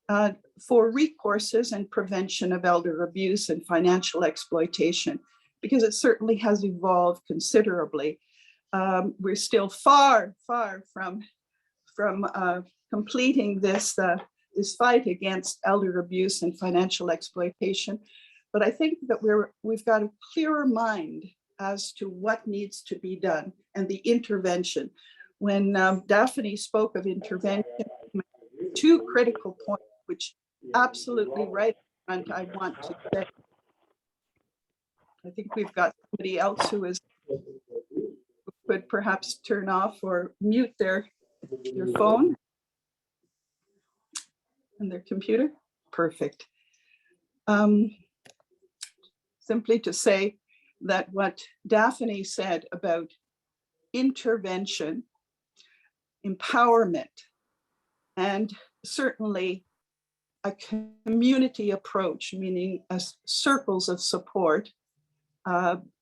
for recourses and prevention of elder abuse and financial exploitation, because it certainly has evolved considerably. We're still far from completing this fight against elder abuse and financial exploitation. But I think that we've got a clearer mind as to what needs to be done and the intervention. When Daphne spoke of intervention, two critical points, which absolutely right front I want to say. I think we've got somebody else who could perhaps turn off or mute their phone and their computer. Perfect. Simply to say that what Daphne said about intervention, empowerment, and certainly a community approach, meaning circles of support,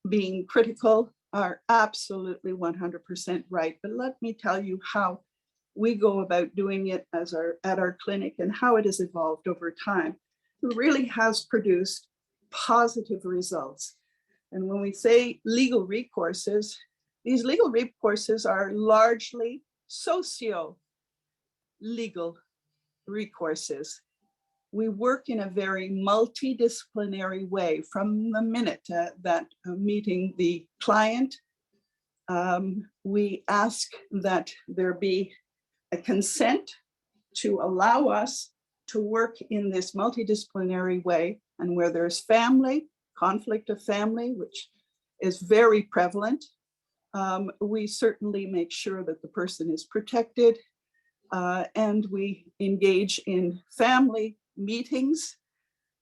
being critical, are absolutely 100% right. But let me tell you how we go about doing it at our clinic and how it has evolved over time. It really has produced positive results. And when we say legal recourses, these legal recourses are largely socio-legal recourses. We work in a very multidisciplinary way from the minute that meeting the client. We ask that there be a consent to allow us to work in this multidisciplinary way, and where there's family, conflict of family, which is very prevalent, we certainly make sure that the person is protected, and we engage in family meetings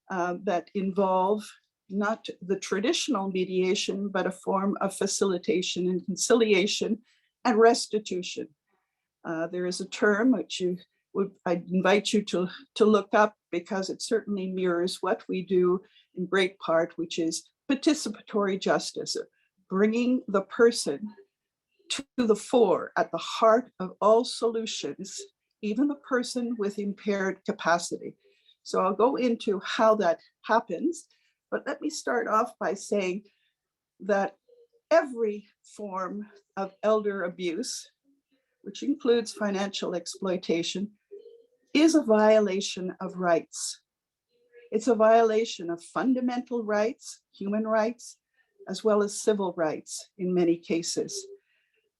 that involve not the traditional mediation, but a form of facilitation and conciliation and restitution. There is a term which I'd invite you to look up, because it certainly mirrors what we do in great part, which is participatory justice, bringing the person to the fore, at the heart of all solutions, even the person with impaired capacity. So I'll go into how that happens, but let me start off by saying that every form of elder abuse, which includes financial exploitation, is a violation of rights. It's a violation of fundamental rights, human rights, as well as civil rights in many cases.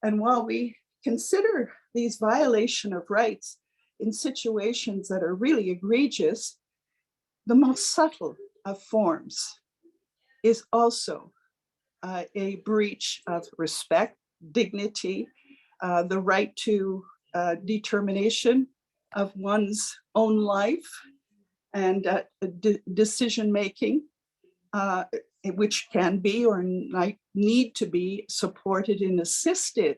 And while we consider these violation of rights in situations that are really egregious, the most subtle of forms is also a breach of respect, dignity, the right to determination of one's own life, and decision-making, which can be or might need to be supported and assisted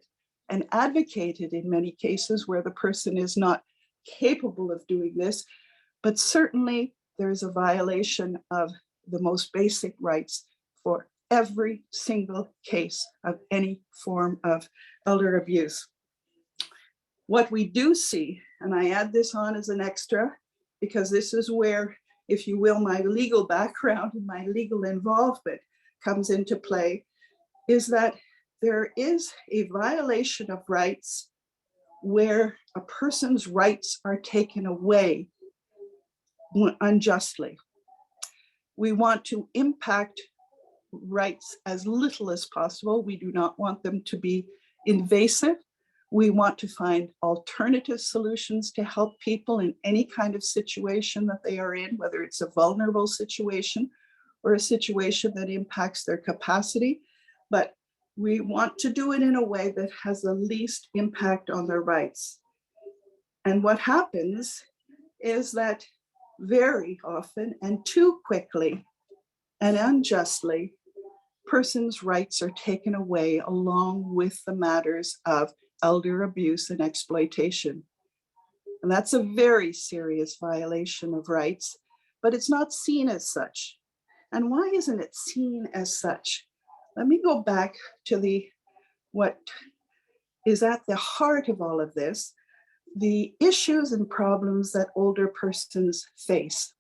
and advocated in many cases where the person is not capable of doing this. But certainly there is a violation of the most basic rights for every single case of any form of elder abuse. What we do see, and I add this on as an extra, because this is where, if you will, my legal background and my legal involvement comes into play, is that there is a violation of rights where a person's rights are taken away unjustly. We want to impact rights as little as possible. We do not want them to be invasive. We want to find alternative solutions to help people in any kind of situation that they are in, whether it's a vulnerable situation or a situation that impacts their capacity. But we want to do it in a way that has the least impact on their rights. And what happens is that very often and too quickly and unjustly, persons' rights are taken away along with the matters of elder abuse and exploitation. And that's a very serious violation of rights, but it's not seen as such. And why isn't it seen as such? Let me go back to what is at the heart of all of this, the issues and problems that older persons face.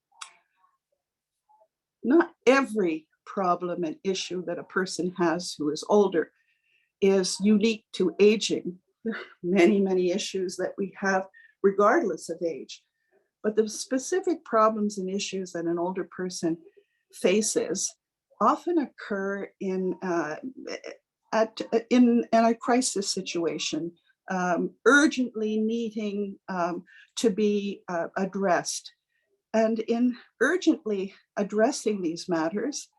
Not every problem and issue that a person has who is older is unique to aging. There are many, many issues that we have regardless of age. But the specific problems and issues that an older person faces often occur in a crisis situation, urgently needing to be addressed. And in urgently addressing these matters,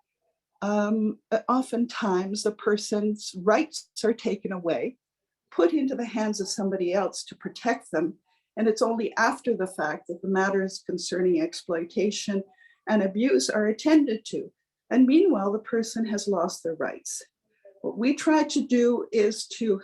oftentimes the person's rights are taken away, put into the hands of somebody else to protect them. And it's only after the fact that the matters concerning exploitation and abuse are attended to. And meanwhile, the person has lost their rights. What we try to do is to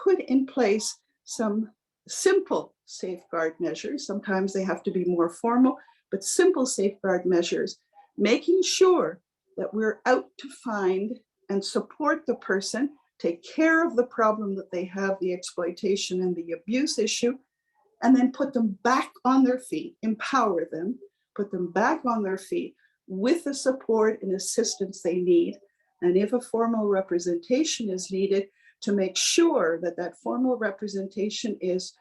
put in place some simple safeguard measures. Sometimes they have to be more formal, but simple safeguard measures, making sure that we're out to find and support the person, take care of the problem that they have, the exploitation and the abuse issue, and then put them back on their feet, empower them, put them back on their feet with the support and assistance they need. And if a formal representation is needed, to make sure that that formal representation is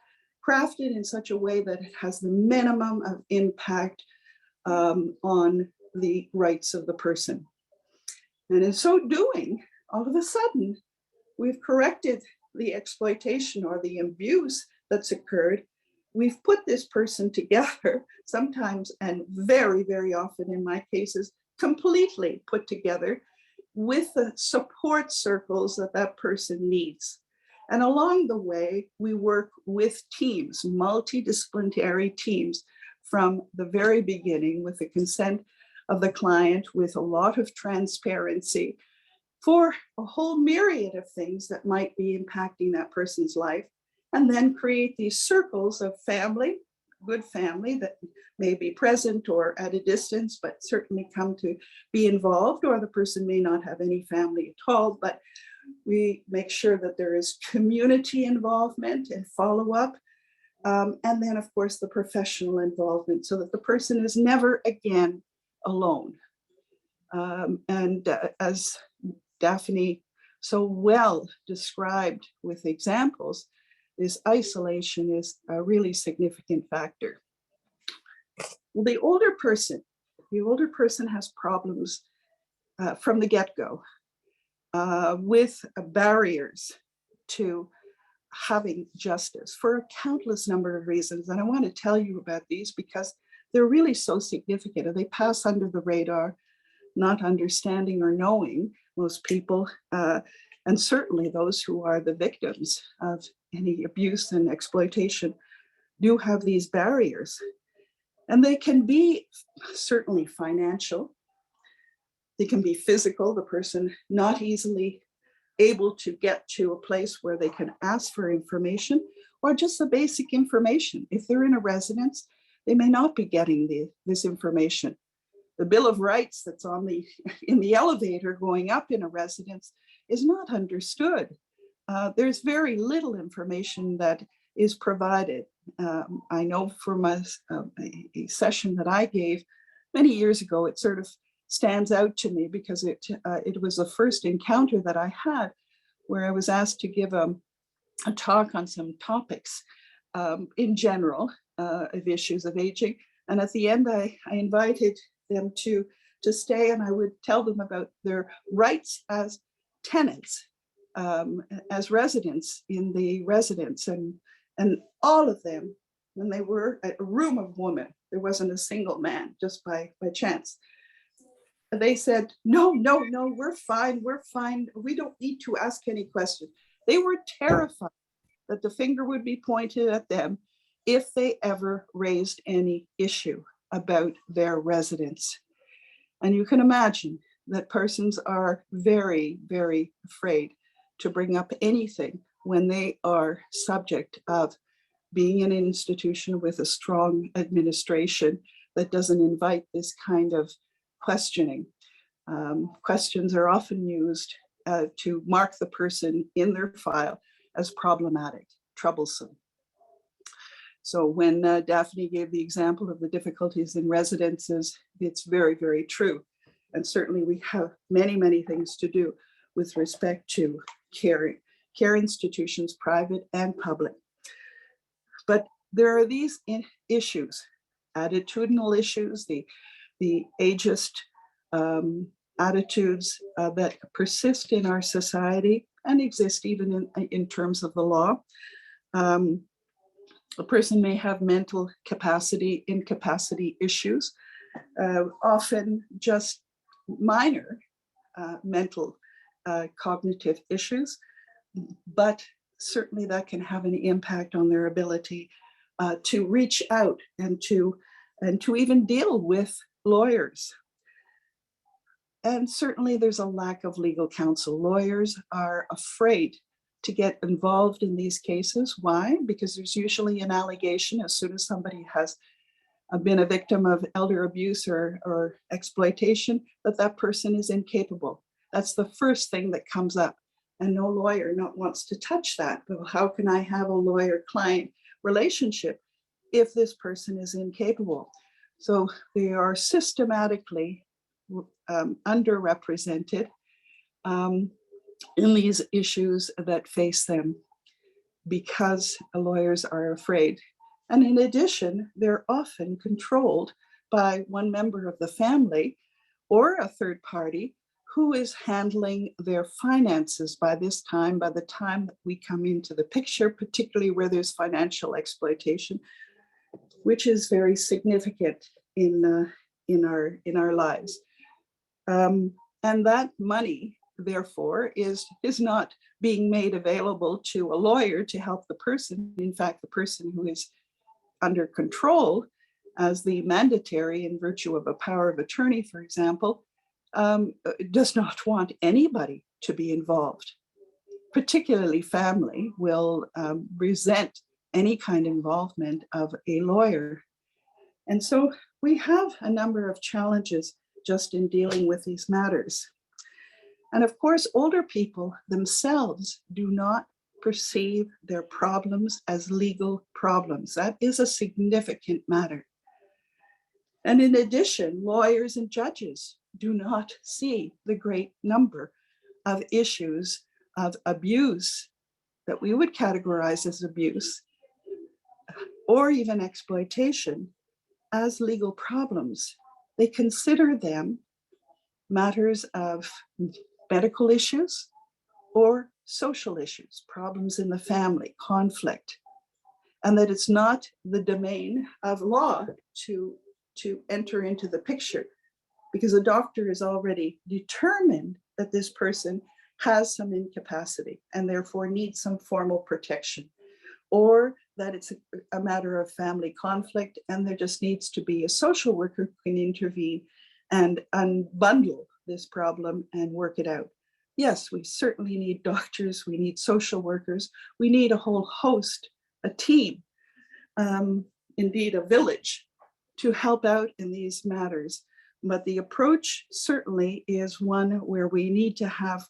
crafted in such a way that it has the minimum of impact on the rights of the person. And in so doing, all of a sudden, we've corrected the exploitation or the abuse that's occurred. We've put this person together, sometimes and very, very often in my cases, completely put together with the support circles that that person needs. And along the way, we work with teams, multidisciplinary teams from the very beginning with the consent of the client, with a lot of transparency for a whole myriad of things that might be impacting that person's life, and then create these circles of family, good family that may be present or at a distance, but certainly come to be involved, or the person may not have any family at all, but we make sure that there is community involvement and follow-up. And then, of course, the professional involvement so that the person is never again alone. As Daphne so well described with examples, this isolation is a really significant factor. Well, the older person has problems from the get-go with barriers to having justice for a countless number of reasons. And I want to tell you about these because they're really so significant and they pass under the radar, not understanding or knowing most people, and certainly those who are the victims of any abuse and exploitation do have these barriers. And they can be certainly financial. They can be physical, the person not easily able to get to a place where they can ask for information, or just the basic information. If they're in a residence, they may not be getting this information. The Bill of Rights that's in the elevator going up in a residence is not understood. There's very little information that is provided. I know from a session that I gave many years ago, it sort of stands out to me because it was the first encounter that I had where I was asked to give a talk on some topics in general of issues of aging. And at the end, I invited them to stay, and I would tell them about their rights as tenants, as residents in the residence. And all of them, when they were a room of women, there wasn't a single man, just by chance. They said, no, we're fine. We don't need to ask any questions. They were terrified that the finger would be pointed at them if they ever raised any issue about their residence. And you can imagine that persons are very, very afraid to bring up anything when they are subject of being in an institution with a strong administration that doesn't invite this kind of questioning. Questions are often used to mark the person in their file as problematic, troublesome. So when Daphne gave the example of the difficulties in residences, it's very, very true. And certainly we have many, many things to do with respect to care institutions, private and public. But there are these issues, attitudinal issues, the ageist attitudes that persist in our society and exist even in terms of the law. A person may have mental capacity, incapacity issues, often just minor mental cognitive issues, but certainly that can have an impact on their ability to reach out and to even deal with lawyers. And certainly there's a lack of legal counsel. Lawyers are afraid to get involved in these cases. Why? Because there's usually an allegation as soon as somebody has been a victim of elder abuse or exploitation, that person is incapable. That's the first thing that comes up. And no lawyer wants to touch that. But how can I have a lawyer-client relationship if this person is incapable? So they are systematically underrepresented in these issues that face them because lawyers are afraid. And in addition, they're often controlled by one member of the family or a third party who is handling their finances by the time that we come into the picture, particularly where there's financial exploitation, which is very significant in our lives. And that money, therefore, is not being made available to a lawyer to help the person. In fact, the person who is under control as the mandatory in virtue of a power of attorney, for example, does not want anybody to be involved. Particularly family will resent any kind of involvement of a lawyer. And so we have a number of challenges just in dealing with these matters. And of course, older people themselves do not perceive their problems as legal problems. That is a significant matter. And in addition, lawyers and judges do not see the great number of issues of abuse that we would categorize as abuse or even exploitation as legal problems. They consider them matters of medical issues or social issues, problems in the family, conflict, and that it's not the domain of law to enter into the picture, because a doctor is already determined that this person has some incapacity and therefore needs some formal protection, or that it's a matter of family conflict and there just needs to be a social worker who can intervene and unbundle this problem and work it out. Yes, we certainly need doctors, we need social workers, we need a whole host, a team, indeed a village, to help out in these matters. But the approach certainly is one where we need to have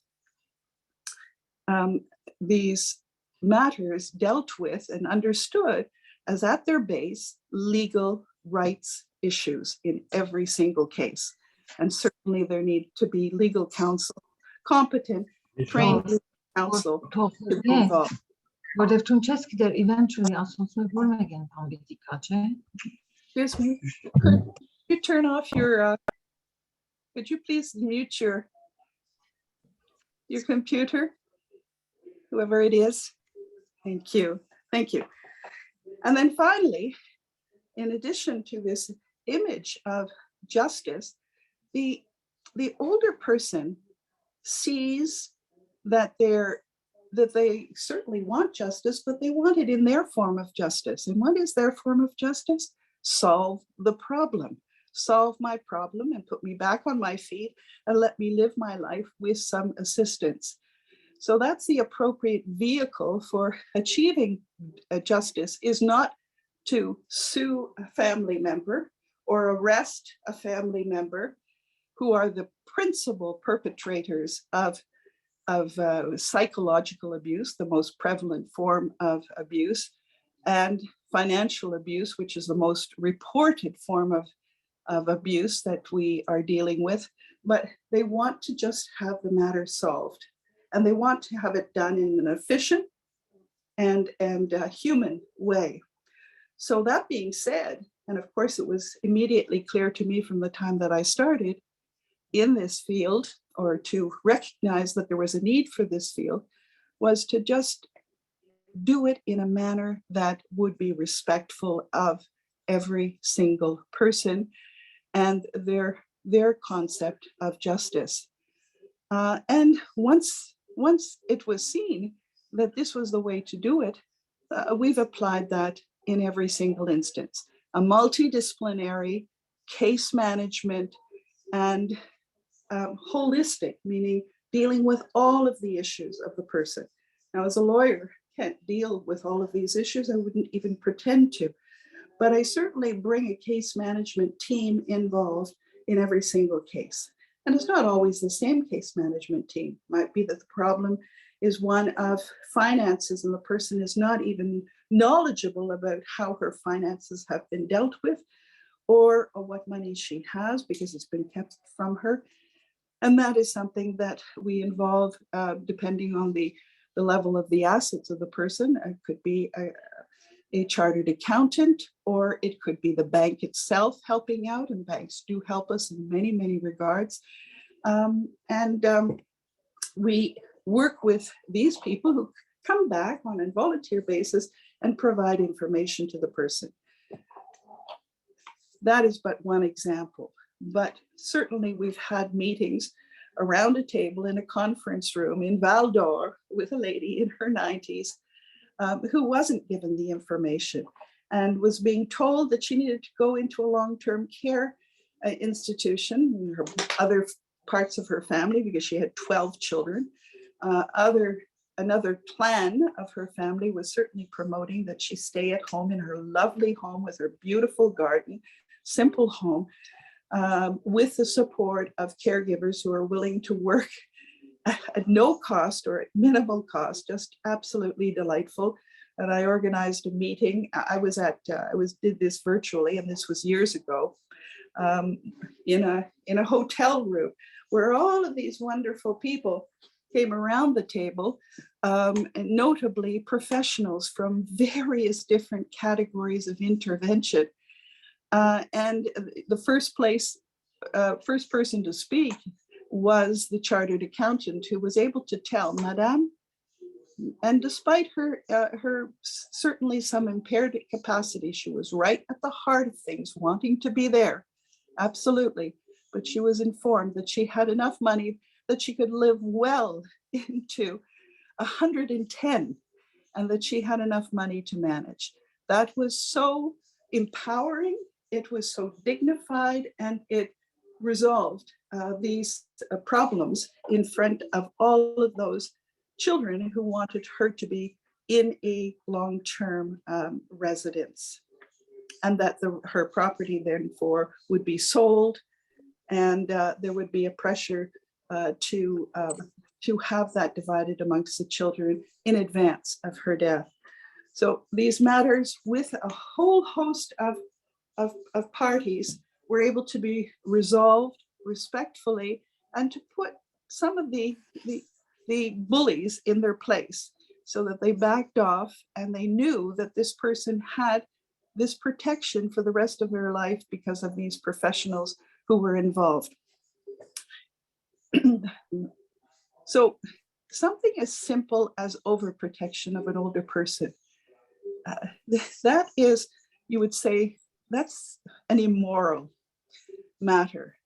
these matters dealt with and understood as at their base legal rights issues in every single case. And certainly there need to be legal counsel, competent, trained legal counsel to be involved. Bo w tym czasie, kiedy eventually asansör görmegen tam bir dikkatle. Excuse me, could you turn off your, could you please mute your computer, whoever it is? Thank you, thank you. And then finally, in addition to this image of justice, the older person sees that they certainly want justice, but they want it in their form of justice. And what is their form of justice? Solve the problem. Solve my problem and put me back on my feet and let me live my life with some assistance. So that's the appropriate vehicle for achieving justice, is not to sue a family member or arrest a family member who are the principal perpetrators of psychological abuse, the most prevalent form of abuse, and financial abuse, which is the most reported form of abuse that we are dealing with. But they want to just have the matter solved, and they want to have it done in an efficient and human way. So that being said, and of course it was immediately clear to me from the time that I started in this field, or to recognize that there was a need for this field, was to just do it in a manner that would be respectful of every single person and their concept of justice. And once it was seen that this was the way to do it, we've applied that in every single instance. A multidisciplinary case management and holistic, meaning dealing with all of the issues of the person. Now, as a lawyer, I can't deal with all of these issues. I wouldn't even pretend to, but I certainly bring a case management team involved in every single case. And it's not always the same case management team. It might be that the problem is one of finances and the person is not even knowledgeable about how her finances have been dealt with, or what money she has because it's been kept from her. And that is something that we involve depending on the level of the assets of the person. It could be a chartered accountant, or it could be the bank itself helping out, and banks do help us in many, many regards. We work with these people who come back on a volunteer basis and provide information to the person. That is but one example, but certainly we've had meetings around a table in a conference room in Val d'Or with a lady in her 90s who wasn't given the information and was being told that she needed to go into a long-term care institution in her other parts of her family because she had 12 children, other another plan of her family was certainly promoting that she stay at home in her lovely home with her beautiful garden, simple home, with the support of caregivers who are willing to work at no cost or at minimal cost, just absolutely delightful. And I organized a meeting. Did this virtually, and this was years ago, in a hotel room where all of these wonderful people came around the table, and notably professionals from various different categories of intervention. And the first person to speak was the chartered accountant, who was able to tell Madame, and despite her certainly some impaired capacity, she was right at the heart of things, wanting to be there, absolutely. But she was informed that she had enough money that she could live well into 110, and that she had enough money to manage. That was so empowering, it was so dignified, and it resolved these problems in front of all of those children who wanted her to be in a long-term residence, and that her property therefore would be sold, and there would be a pressure to have that divided amongst the children in advance of her death. So these matters, with a whole host of parties, were able to be resolved respectfully, and to put some of the bullies in their place, so that they backed off and they knew that this person had this protection for the rest of their life because of these professionals who were involved. So something as simple as overprotection of an older person, that is, you would say, that's an immoral matter.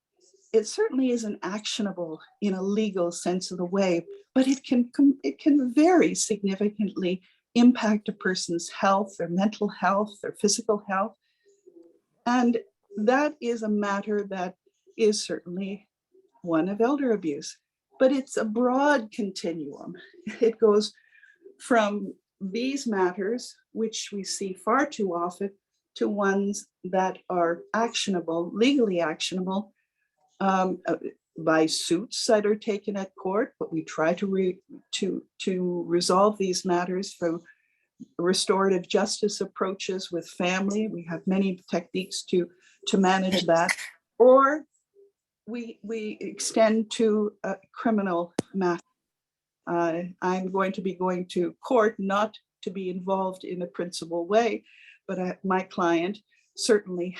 It certainly isn't actionable in a legal sense of the way, but it can very significantly impact a person's health, their mental health, their physical health. And that is a matter that is certainly one of elder abuse, but it's a broad continuum. It goes from these matters, which we see far too often, to ones that are actionable, legally actionable, by suits that are taken at court, but we try to resolve these matters from restorative justice approaches with family. We have many techniques to manage that, or we extend to a criminal matter. I'm going to be going to court, not to be involved in a principal way, but my client certainly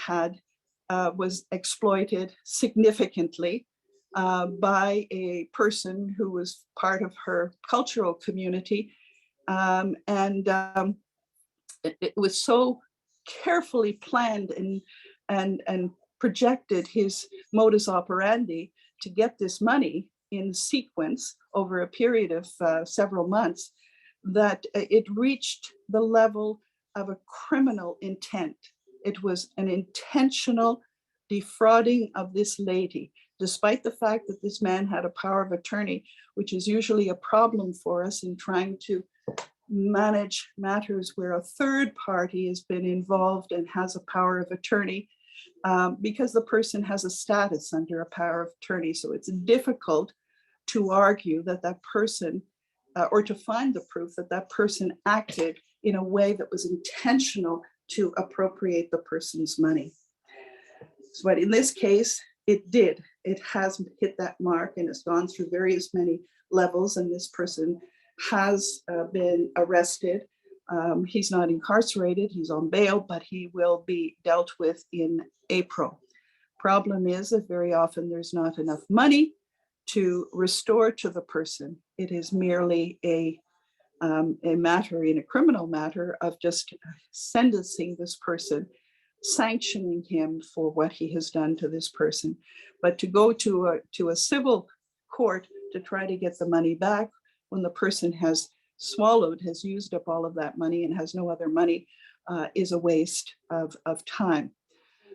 was exploited significantly by a person who was part of her cultural community. It was so carefully planned and projected, his modus operandi, to get this money in sequence over a period of several months, that it reached the level of a criminal intent. It was an intentional defrauding of this lady, despite the fact that this man had a power of attorney, which is usually a problem for us in trying to manage matters where a third party has been involved and has a power of attorney, because the person has a status under a power of attorney. So it's difficult to argue that that person, or to find the proof that that person acted in a way that was intentional to appropriate the person's money. So, but in this case, it did. It has hit that mark, and it's gone through many levels, and this person has been arrested. He's not incarcerated, he's on bail, but he will be dealt with in April. Problem is that very often there's not enough money to restore to the person. It is merely a matter, in a criminal matter, of just sentencing this person, sanctioning him for what he has done to this person. But to go to a civil court to try to get the money back when the person has used up all of that money and has no other money, is a waste of time.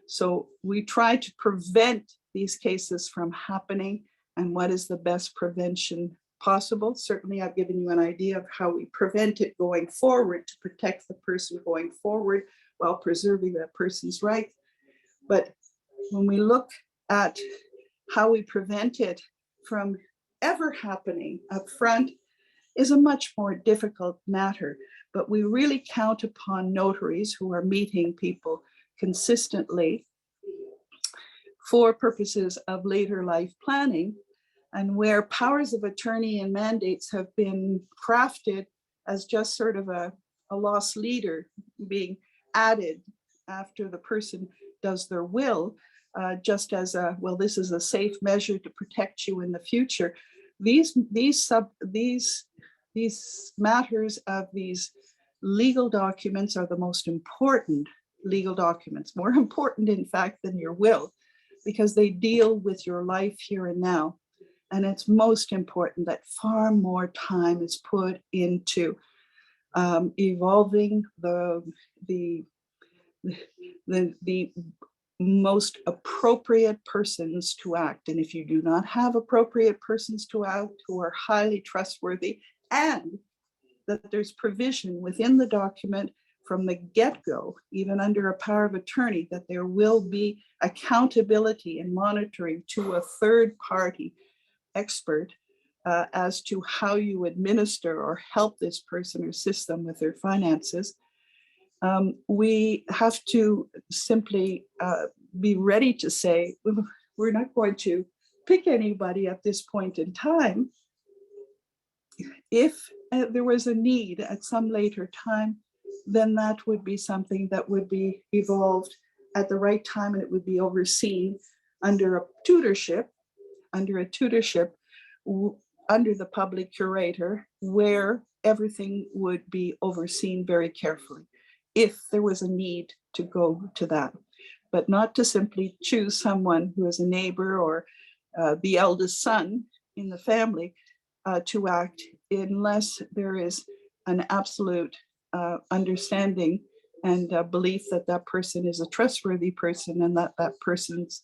So we try to prevent these cases from happening. And what is the best prevention possible. Certainly, I've given you an idea of how we prevent it going forward to protect the person going forward while preserving that person's rights. But when we look at how we prevent it from ever happening up front is a much more difficult matter. But we really count upon notaries who are meeting people consistently for purposes of later life planning, and where powers of attorney and mandates have been crafted as just sort of a lost leader being added after the person does their will, just as a, well, this is a safe measure to protect you in the future. These matters of these legal documents are the most important legal documents, more important in fact than your will, because they deal with your life here and now. And it's most important that far more time is put into evolving the most appropriate persons to act. And if you do not have appropriate persons to act who are highly trustworthy, and that there's provision within the document from the get-go, even under a power of attorney, that there will be accountability and monitoring to a third party expert as to how you administer or help this person or assist them with their finances. We have to simply be ready to say, we're not going to pick anybody at this point in time. If there was a need at some later time, then that would be something that would be evolved at the right time, and it would be overseen under a tutorship, under the public curator, where everything would be overseen very carefully if there was a need to go to that, but not to simply choose someone who is a neighbor or the eldest son in the family to act unless there is an absolute understanding and belief that that person is a trustworthy person, and that that person's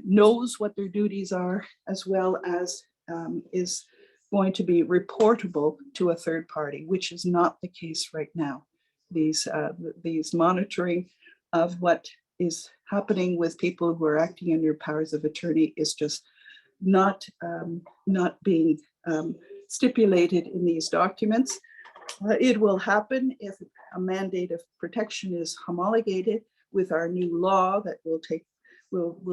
knows what their duties are, as well as is going to be reportable to a third party, which is not the case right now. These monitoring of what is happening with people who are acting under powers of attorney is just not being stipulated in these documents. It will happen if a mandate of protection is homologated with our new law that will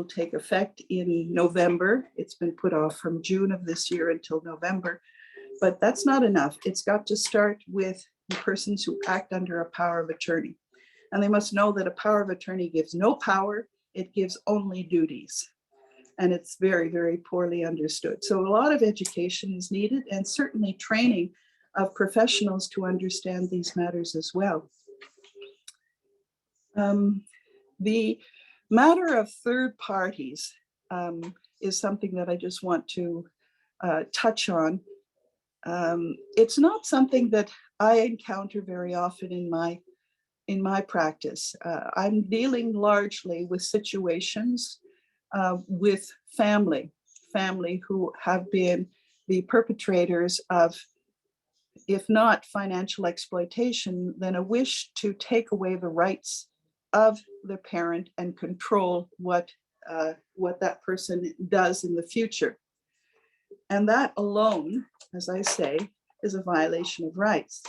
take effect in November. It's been put off from June of this year until November, but that's not enough. It's got to start with the persons who act under a power of attorney. And they must know that a power of attorney gives no power, it gives only duties. And it's very, very poorly understood. So a lot of education is needed, and certainly training of professionals to understand these matters as well. The matter of third parties is something that I just want to touch on. It's not something that I encounter very often in my practice. I'm dealing largely with situations with family who have been the perpetrators of, if not financial exploitation, then a wish to take away the rights of the parent and control what that person does in the future. And that alone, as I say, is a violation of rights.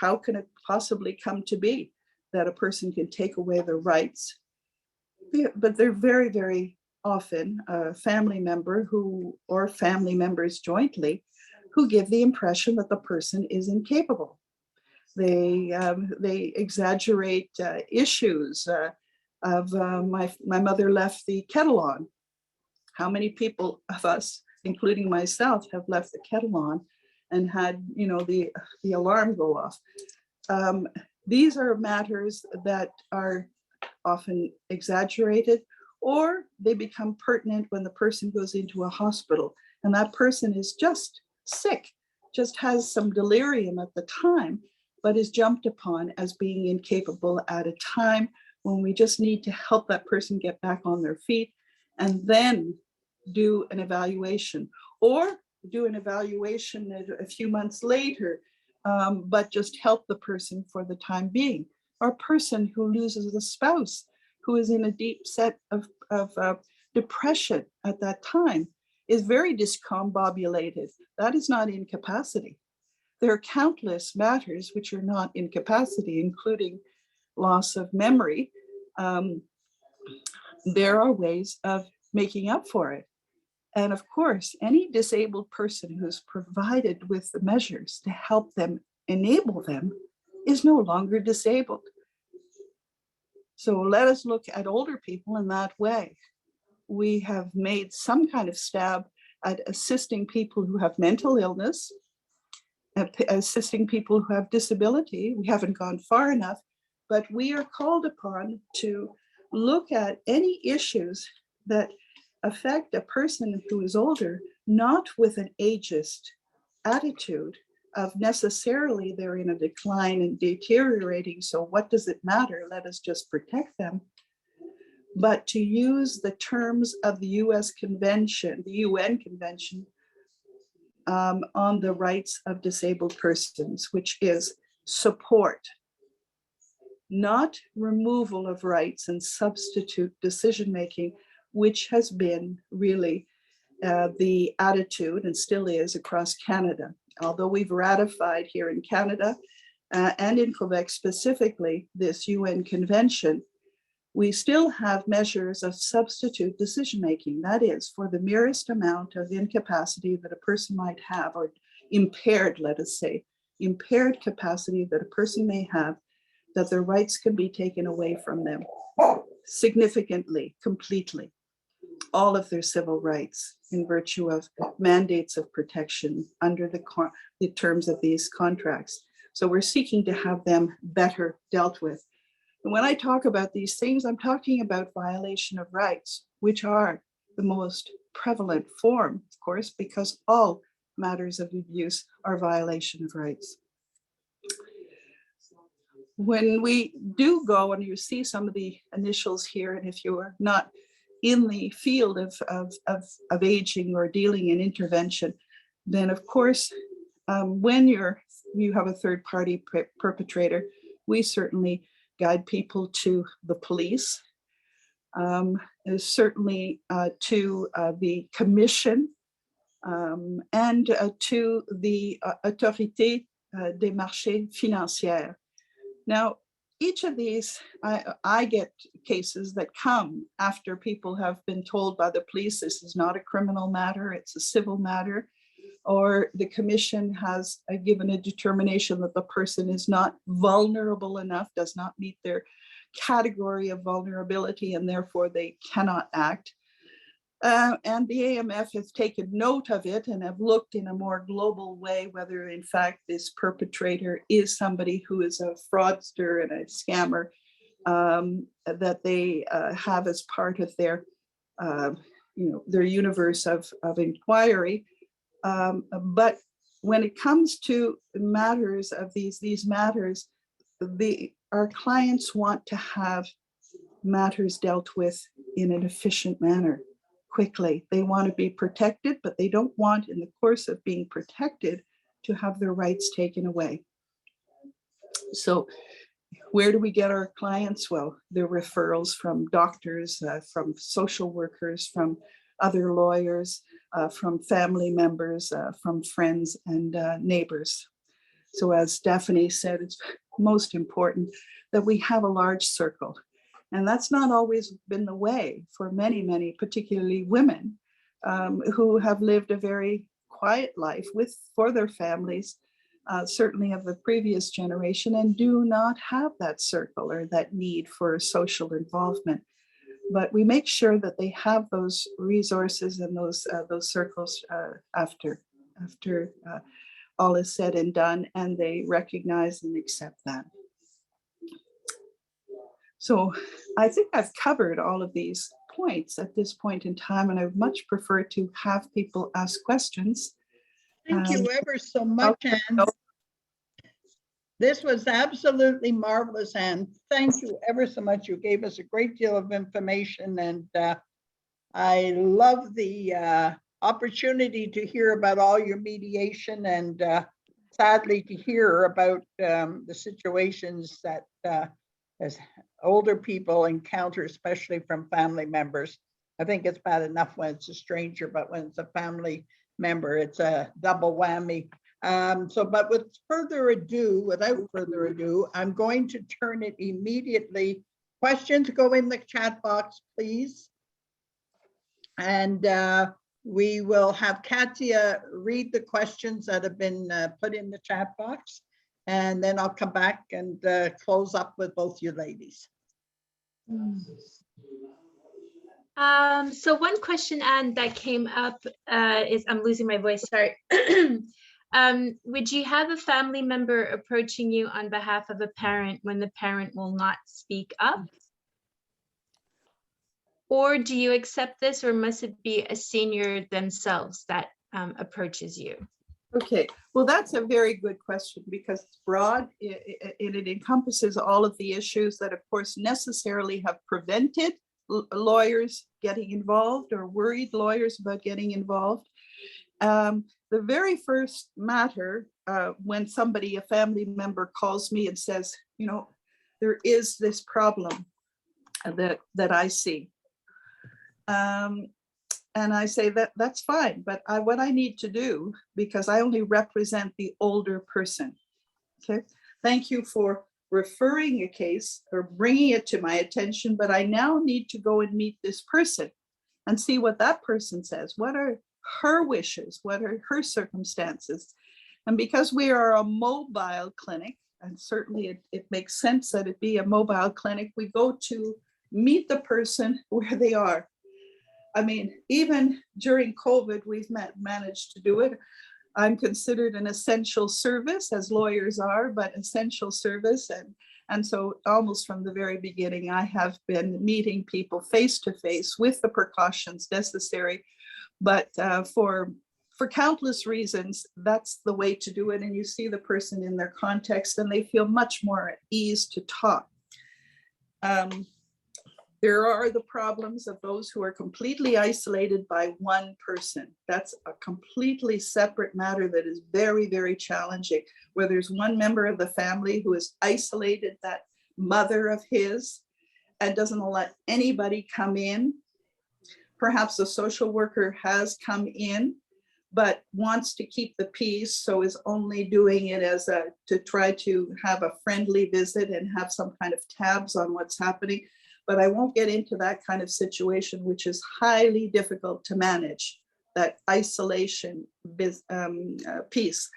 How can it possibly come to be that a person can take away their rights? But they're very, very often a family member or family members jointly who give the impression that the person is incapable. They exaggerate issues of my mother left the kettle on. How many people of us, including myself, have left the kettle on and had, the alarm go off? These are matters that are often exaggerated, or they become pertinent when the person goes into a hospital and that person is just sick, just has some delirium at the time, but is jumped upon as being incapable at a time when we just need to help that person get back on their feet. And then do an evaluation, or do an evaluation a few months later, but just help the person for the time being. Or a person who loses a spouse, who is in a deep set of depression at that time, is very discombobulated. That is not incapacity. There are countless matters which are not incapacity, including loss of memory. There are ways of making up for it. And of course, any disabled person who's provided with the measures to help them, enable them, is no longer disabled. So let us look at older people in that way. We have made some kind of stab at assisting people who have mental illness, assisting people who have disability. We haven't gone far enough, but we are called upon to look at any issues that affect a person who is older, not with an ageist attitude of necessarily they're in a decline and deteriorating, so what does it matter? Let us just protect them. But to use the terms of the US Convention, the UN Convention on the rights of disabled persons, which is support, not removal of rights and substitute decision-making, which has been really the attitude and still is across Canada. Although we've ratified here in Canada and in Quebec specifically this UN convention, we still have measures of substitute decision-making. That is, for the merest amount of incapacity that a person might have, or impaired, let us say, impaired capacity that a person may have, that their rights can be taken away from them significantly, completely. All of their civil rights in virtue of mandates of protection under the terms of these contracts. So we're seeking to have them better dealt with. And when I talk about these things, I'm talking about violation of rights, which are the most prevalent form, of course, because all matters of abuse are violation of rights. When we do go, and you see some of the initials here, and if you are not in the field of aging or dealing in intervention, then of course, when you have a third party perpetrator, we certainly guide people to the police, certainly to the commission, and to the Autorité des marchés financiers. Now, each of these, I get cases that come after people have been told by the police, this is not a criminal matter, it's a civil matter, or the commission has given a determination that the person is not vulnerable enough, does not meet their category of vulnerability, and therefore they cannot act. And the AMF has taken note of it and have looked in a more global way whether in fact this perpetrator is somebody who is a fraudster and a scammer that they have as part of their their universe of inquiry. But when it comes to matters of these matters, our clients want to have matters dealt with in an efficient manner. Quickly. They want to be protected, but they don't want, in the course of being protected, to have their rights taken away. So where do we get our clients? Well, they're referrals from doctors, from social workers, from other lawyers, from family members, from friends and neighbors. So as Daphne said, it's most important that we have a large circle. And that's not always been the way for many, many, particularly women who have lived a very quiet life for their families, certainly of the previous generation, and do not have that circle or that need for social involvement. But we make sure that they have those resources and those circles after all is said and done, and they recognize and accept that. So I think I've covered all of these points at this point in time, and I would much prefer to have people ask questions. Thank you ever so much, Anne. This was absolutely marvelous, Anne. Thank you ever so much. You gave us a great deal of information, and I love the opportunity to hear about all your mediation and sadly to hear about the situations that as older people encounter, especially from family members. I think it's bad enough when it's a stranger, but when it's a family member, it's a double whammy. But without further ado, I'm going to turn it immediately. Questions, go in the chat box, please. And we will have Katia read the questions that have been put in the chat box. And then I'll come back and close up with both you ladies. So one question, Anne, that came up is, I'm losing my voice, sorry. Would you have a family member approaching you on behalf of a parent when the parent will not speak up? Or do you accept this, or must it be a senior themselves that approaches you? Okay, well, that's a very good question because it's broad. It encompasses all of the issues that, of course, necessarily have prevented lawyers getting involved or worried lawyers about getting involved. The very first matter, when somebody, a family member, calls me and says, you know, there is this problem that I see. And I say that's fine, but what I need to do, because I only represent the older person. Okay, thank you for referring a case or bringing it to my attention, but I now need to go and meet this person and see what that person says. What are her wishes? What are her circumstances? And because we are a mobile clinic, and certainly it makes sense that it be a mobile clinic, we go to meet the person where they are. I mean, even during COVID, we've managed to do it. I'm considered an essential service, as lawyers are, but essential service. And so almost from the very beginning, I have been meeting people face to face with the precautions necessary. But for countless reasons, that's the way to do it. And you see the person in their context and they feel much more at ease to talk. There are the problems of those who are completely isolated by one person. That's a completely separate matter that is very, very challenging, where there's one member of the family who has isolated that mother of his and doesn't let anybody come in. Perhaps a social worker has come in, but wants to keep the peace, so is only doing it as to try to have a friendly visit and have some kind of tabs on what's happening. But I won't get into that kind of situation, which is highly difficult to manage, that isolation piece.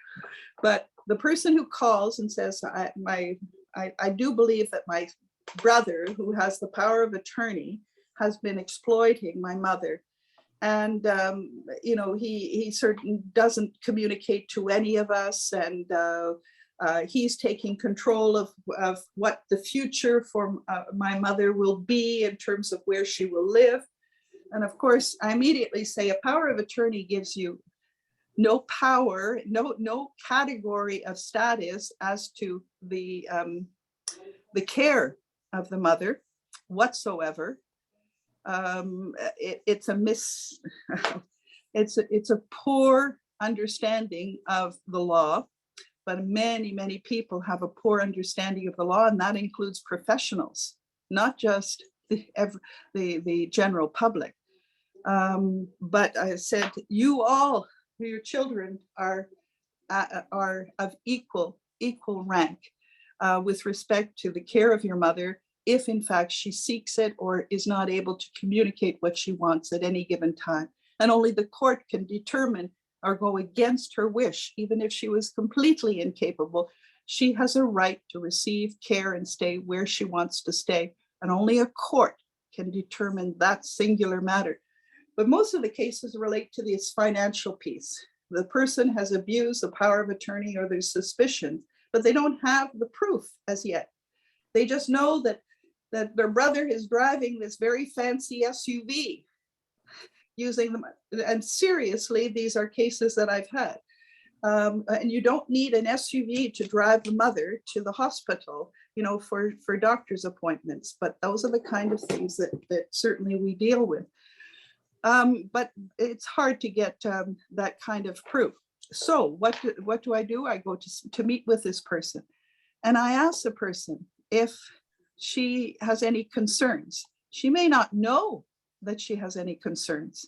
But the person who calls and says, I do believe that my brother, who has the power of attorney, has been exploiting my mother. And, you know, he certainly doesn't communicate to any of us. And he's taking control of what the future for my mother will be in terms of where she will live. And of course, I immediately say a power of attorney gives you no power, no category of status as to the care of the mother whatsoever. It's a poor understanding of the law. But many, many people have a poor understanding of the law, and that includes professionals, not just the general public. But I said, you all, your children are of equal rank with respect to the care of your mother, if in fact she seeks it or is not able to communicate what she wants at any given time. And only the court can determine or go against her wish, even if she was completely incapable. She has a right to receive care and stay where she wants to stay, and only a court can determine that singular matter. But most of the cases relate to this financial piece. The person has abused the power of attorney or there's suspicion, but they don't have the proof as yet. They just know that their brother is driving this very fancy SUV, using them, and seriously, these are cases that I've had. And you don't need an SUV to drive the mother to the hospital, you know, for doctor's appointments. But those are the kind of things that certainly we deal with. But it's hard to get that kind of proof. So what do? I go to meet with this person, and I ask the person if she has any concerns. She may not know that she has any concerns,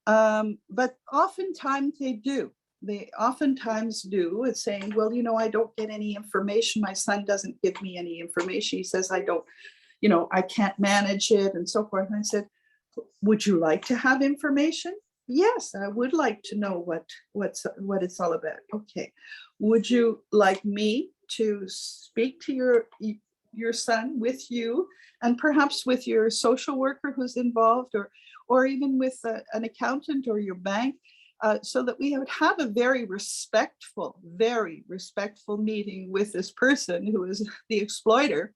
but oftentimes they do. They oftentimes do. It's saying, well, you know, I don't get any information. My son doesn't give me any information. He says, I don't, you know, I can't manage it and so forth. And I said, would you like to have information? Yes, I would like to know what it's all about. Okay. Would you like me to speak to your son with you, and perhaps with your social worker who's involved, or even with an accountant or your bank, so that we would have a very respectful meeting with this person who is the exploiter,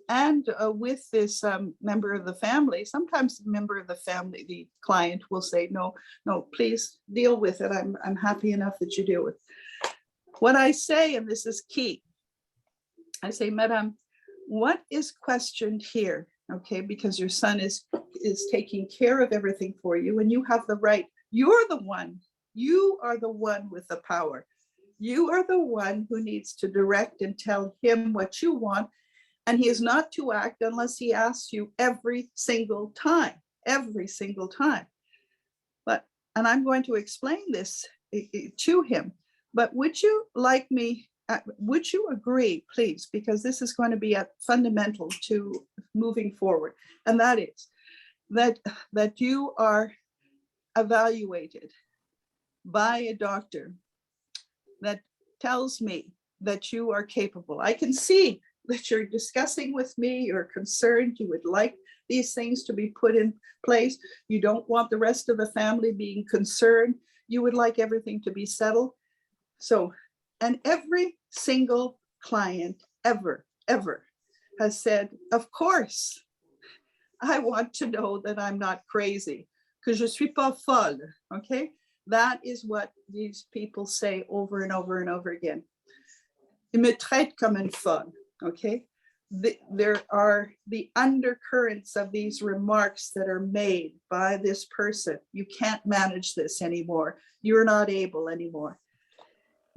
and with this member of the family. Sometimes the member of the family, the client, will say, no, please deal with it. I'm happy enough that you deal with it. What I say, and this is key, I say, Madame, what is questioned here? Okay, because your son is taking care of everything for you, and you have the right. You are the one with the power. You are the one who needs to direct and tell him what you want. And he is not to act unless he asks you every single time. But, and I'm going to explain this to him, but would you like me, would you agree, please, because this is going to be fundamental to moving forward. And that is that you are evaluated by a doctor that tells me that you are capable. I can see that you're discussing with me, you're concerned, you would like these things to be put in place. You don't want the rest of the family being concerned. You would like everything to be settled. So, and every single client ever has said, of course, I want to know that I'm not crazy, que je suis pas folle, okay? That is what these people say over and over and over again. Il me traite comme une folle. Okay, there are the undercurrents of these remarks that are made by this person. You can't manage this anymore. You're not able anymore.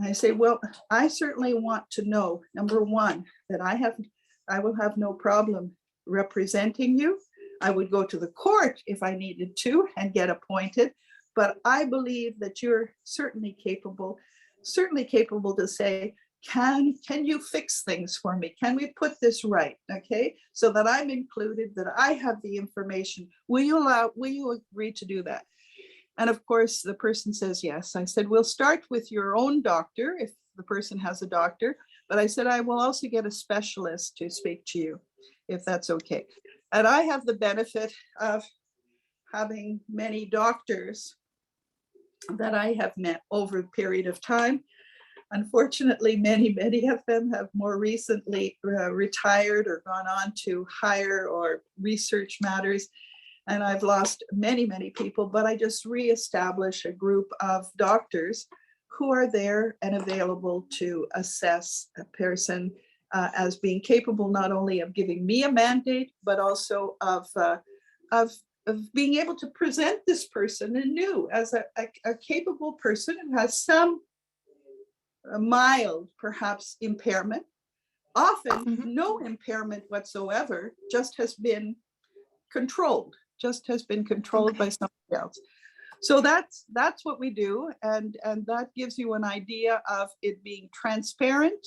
And I say, well, I certainly want to know, number one, that I will have no problem representing you. I would go to the court if I needed to and get appointed. But I believe that you're certainly capable to say, can you fix things for me? Can we put this right? Okay, so that I'm included, that I have the information. Will you agree to do that? And of course, the person says yes. I said, we'll start with your own doctor, if the person has a doctor. But I said, I will also get a specialist to speak to you, if that's okay. And I have the benefit of having many doctors that I have met over a period of time. Unfortunately, many of them have more recently retired or gone on to higher or research matters. And I've lost many people, but I just reestablish a group of doctors who are there and available to assess a person as being capable not only of giving me a mandate, but also of being able to present this person anew as a capable person who has some mild, perhaps, impairment, often no impairment whatsoever, just has been controlled by somebody else. So that's what we do, and that gives you an idea of it being transparent,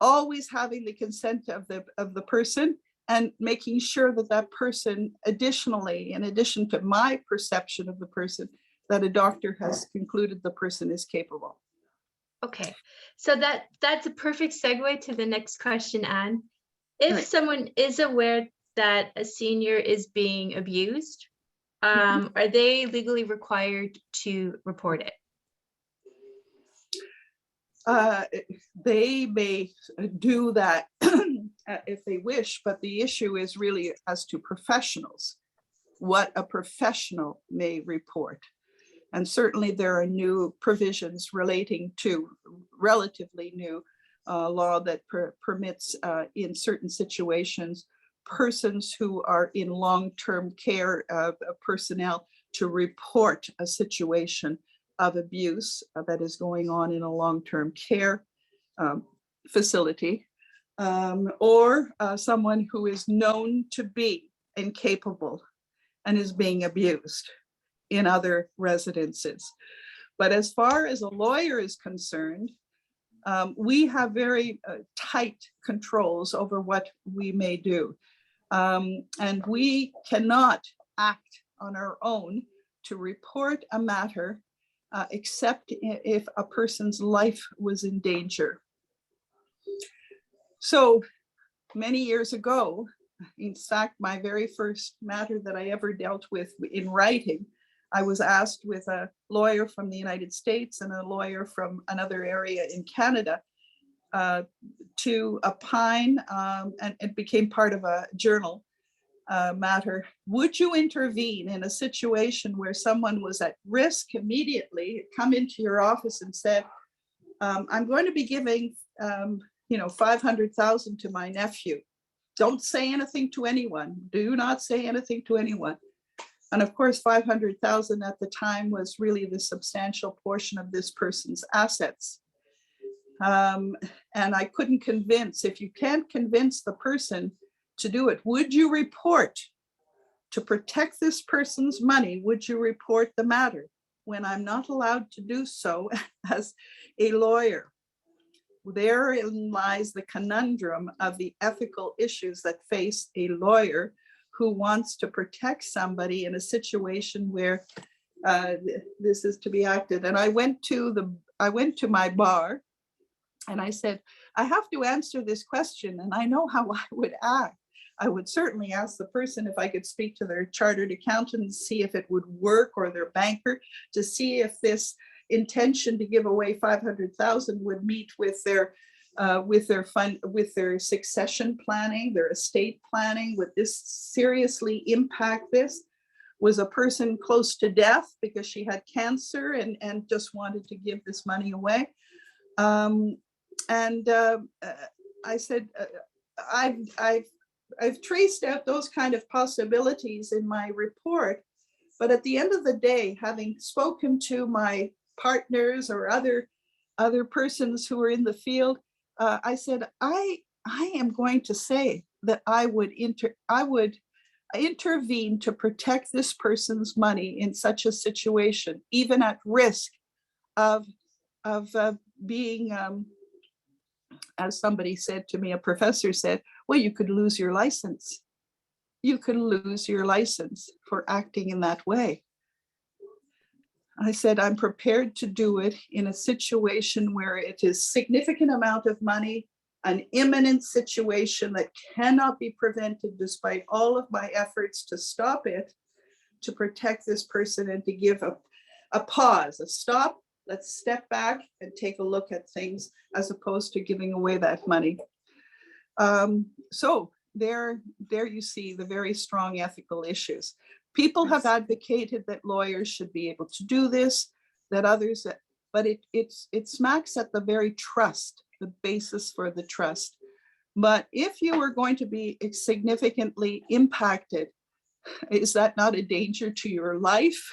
always having the consent of the person, and making sure that person, additionally, in addition to my perception of the person, that a doctor has concluded the person is capable. Okay, so that's a perfect segue to the next question, Anne. If someone is aware that a senior is being abused, are they legally required to report it? They may do that if they wish, but the issue is really as to professionals, what a professional may report. And certainly there are new provisions relating to relatively new law that permits in certain situations persons who are in long-term care personnel to report a situation of abuse that is going on in a long-term care facility, or someone who is known to be incapable and is being abused in other residences. But as far as a lawyer is concerned, we have very tight controls over what we may do. And we cannot act on our own to report a matter except if a person's life was in danger. So many years ago, in fact, my very first matter that I ever dealt with in writing, I was asked with a lawyer from the United States and a lawyer from another area in Canada to opine, and it became part of a journal matter. Would you intervene in a situation where someone was at risk immediately, come into your office and said, I'm going to be giving $500,000 to my nephew. Don't say anything to anyone. Do not say anything to anyone. And of course, 500,000 at the time was really the substantial portion of this person's assets. And I couldn't convince, if you can't convince the person to do it, would you report to protect this person's money? Would you report the matter when I'm not allowed to do so as a lawyer? Therein lies the conundrum of the ethical issues that face a lawyer who wants to protect somebody in a situation where this is to be acted. And I went to my bar and I said, I have to answer this question and I know how I would act. I would certainly ask the person if I could speak to their chartered accountant and see if it would work, or their banker, to see if this intention to give away 500,000 would meet with their succession planning, their estate planning. Would this seriously impact this? Was a person close to death because she had cancer and just wanted to give this money away? I said, I've traced out those kind of possibilities in my report, but at the end of the day, having spoken to my partners or other persons who are in the field, I said, I am going to say that I would intervene to protect this person's money in such a situation, even at risk of being, as somebody said to me, a professor said, well, you could lose your license. You could lose your license for acting in that way. I said, I'm prepared to do it in a situation where it is significant amount of money, an imminent situation that cannot be prevented despite all of my efforts to stop it, to protect this person and to give a pause, a stop. Let's step back and take a look at things as opposed to giving away that money. So there you see the very strong ethical issues. People have advocated that lawyers should be able to do this, that others, but it smacks at the very trust, the basis for the trust. But if you are going to be significantly impacted, is that not a danger to your life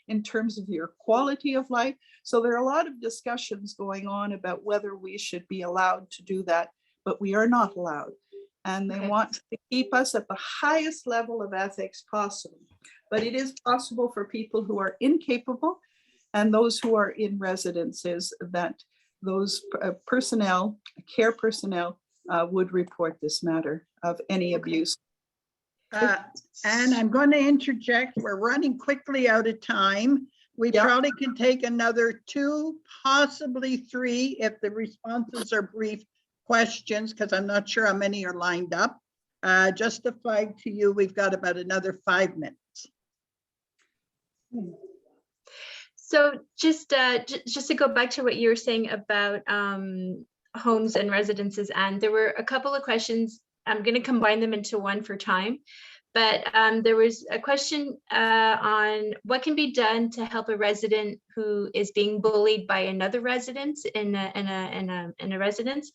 in terms of your quality of life? So there are a lot of discussions going on about whether we should be allowed to do that, but we are not allowed. And they want to keep us at the highest level of ethics possible. But it is possible for people who are incapable and those who are in residences that those personnel, care personnel, would report this matter of any abuse. And I'm going to interject. We're running quickly out of time. We probably can take another 2, possibly 3, if the responses are brief questions, because I'm not sure how many are lined up. Justified to you, we've got about another 5 minutes. So just to go back to what you were saying about homes and residences, and there were a couple of questions. I'm going to combine them into one for time. But there was a question on what can be done to help a resident who is being bullied by another resident in a residence.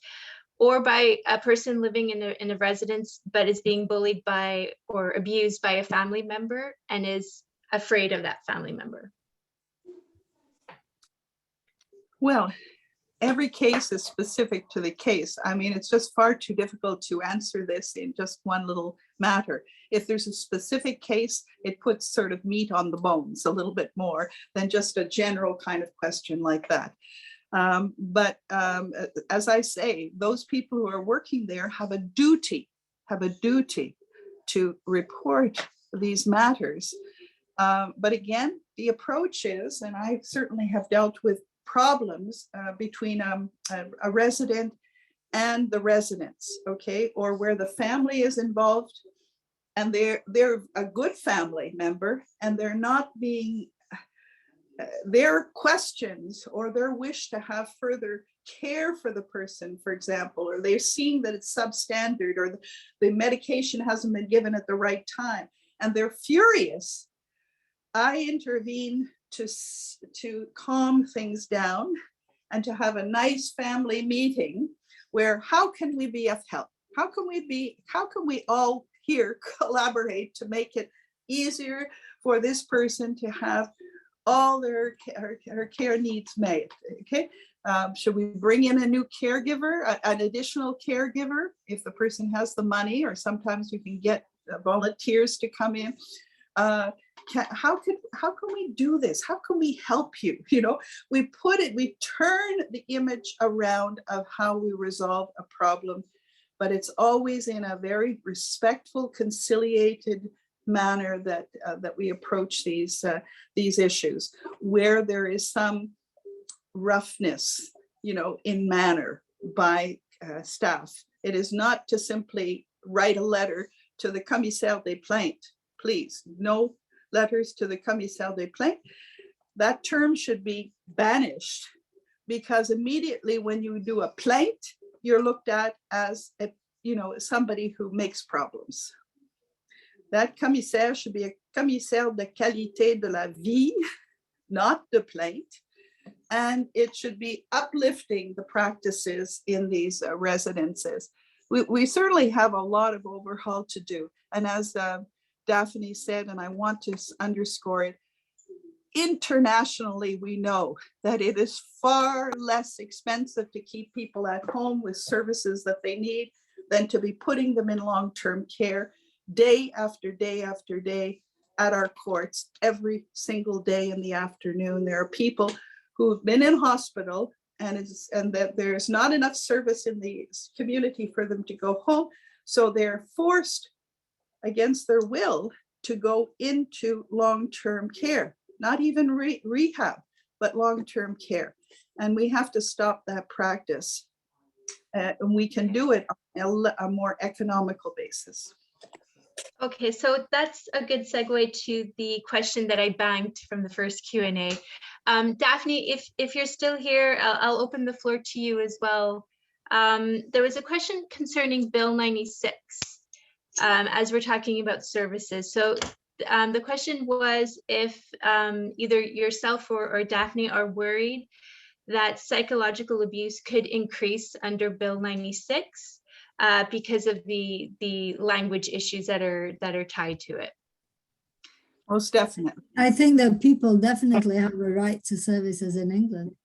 or by a person living in a residence, but is being bullied by or abused by a family member and is afraid of that family member? Well, every case is specific to the case. I mean, it's just far too difficult to answer this in just one little matter. If there's a specific case, it puts sort of meat on the bones a little bit more than just a general kind of question like that. But as I say, those people who are working there have a duty to report these matters. But again, the approach is, and I certainly have dealt with problems between a resident and the residents, okay, or where the family is involved and they're a good family member and they're not being, their questions or their wish to have further care for the person, for example, or they're seeing that it's substandard or the medication hasn't been given at the right time and they're furious. I intervene to calm things down and to have a nice family meeting where how can we be of help? How can we all here collaborate to make it easier for this person to have all her care needs met? Okay, should we bring in a new caregiver, an additional caregiver if the person has the money, or sometimes we can get volunteers to come in. How can we do this? How can we help you? You know, we turn the image around of how we resolve a problem, but it's always in a very respectful, conciliated manner that we approach these issues. Where there is some roughness, you know, in manner by staff, it is not to simply write a letter to the commissaire des plaintes. Please, no letters to the commissaire des plaintes. That term should be banished, because immediately when you do a plaint, you're looked at as somebody who makes problems. That commissaire should be a commissaire de qualité de la vie, not de plainte. And it should be uplifting the practices in these residences. We certainly have a lot of overhaul to do. And as Daphne said, and I want to underscore it, internationally, we know that it is far less expensive to keep people at home with services that they need than to be putting them in long-term care day after day after day at our courts every single day in the afternoon. There are people who have been in hospital and that there's not enough service in the community for them to go home. So they're forced against their will to go into long-term care, not even rehab, but long-term care. And we have to stop that practice. And we can do it on a more economical basis. Okay, so that's a good segue to the question that I banked from the first Q&A. Daphne, if you're still here, I'll open the floor to you as well. There was a question concerning Bill 96, as we're talking about services. So the question was if either yourself or Daphne are worried that psychological abuse could increase under Bill 96 because of the language issues that are tied to it. Most definitely. I think that people definitely have a right to services in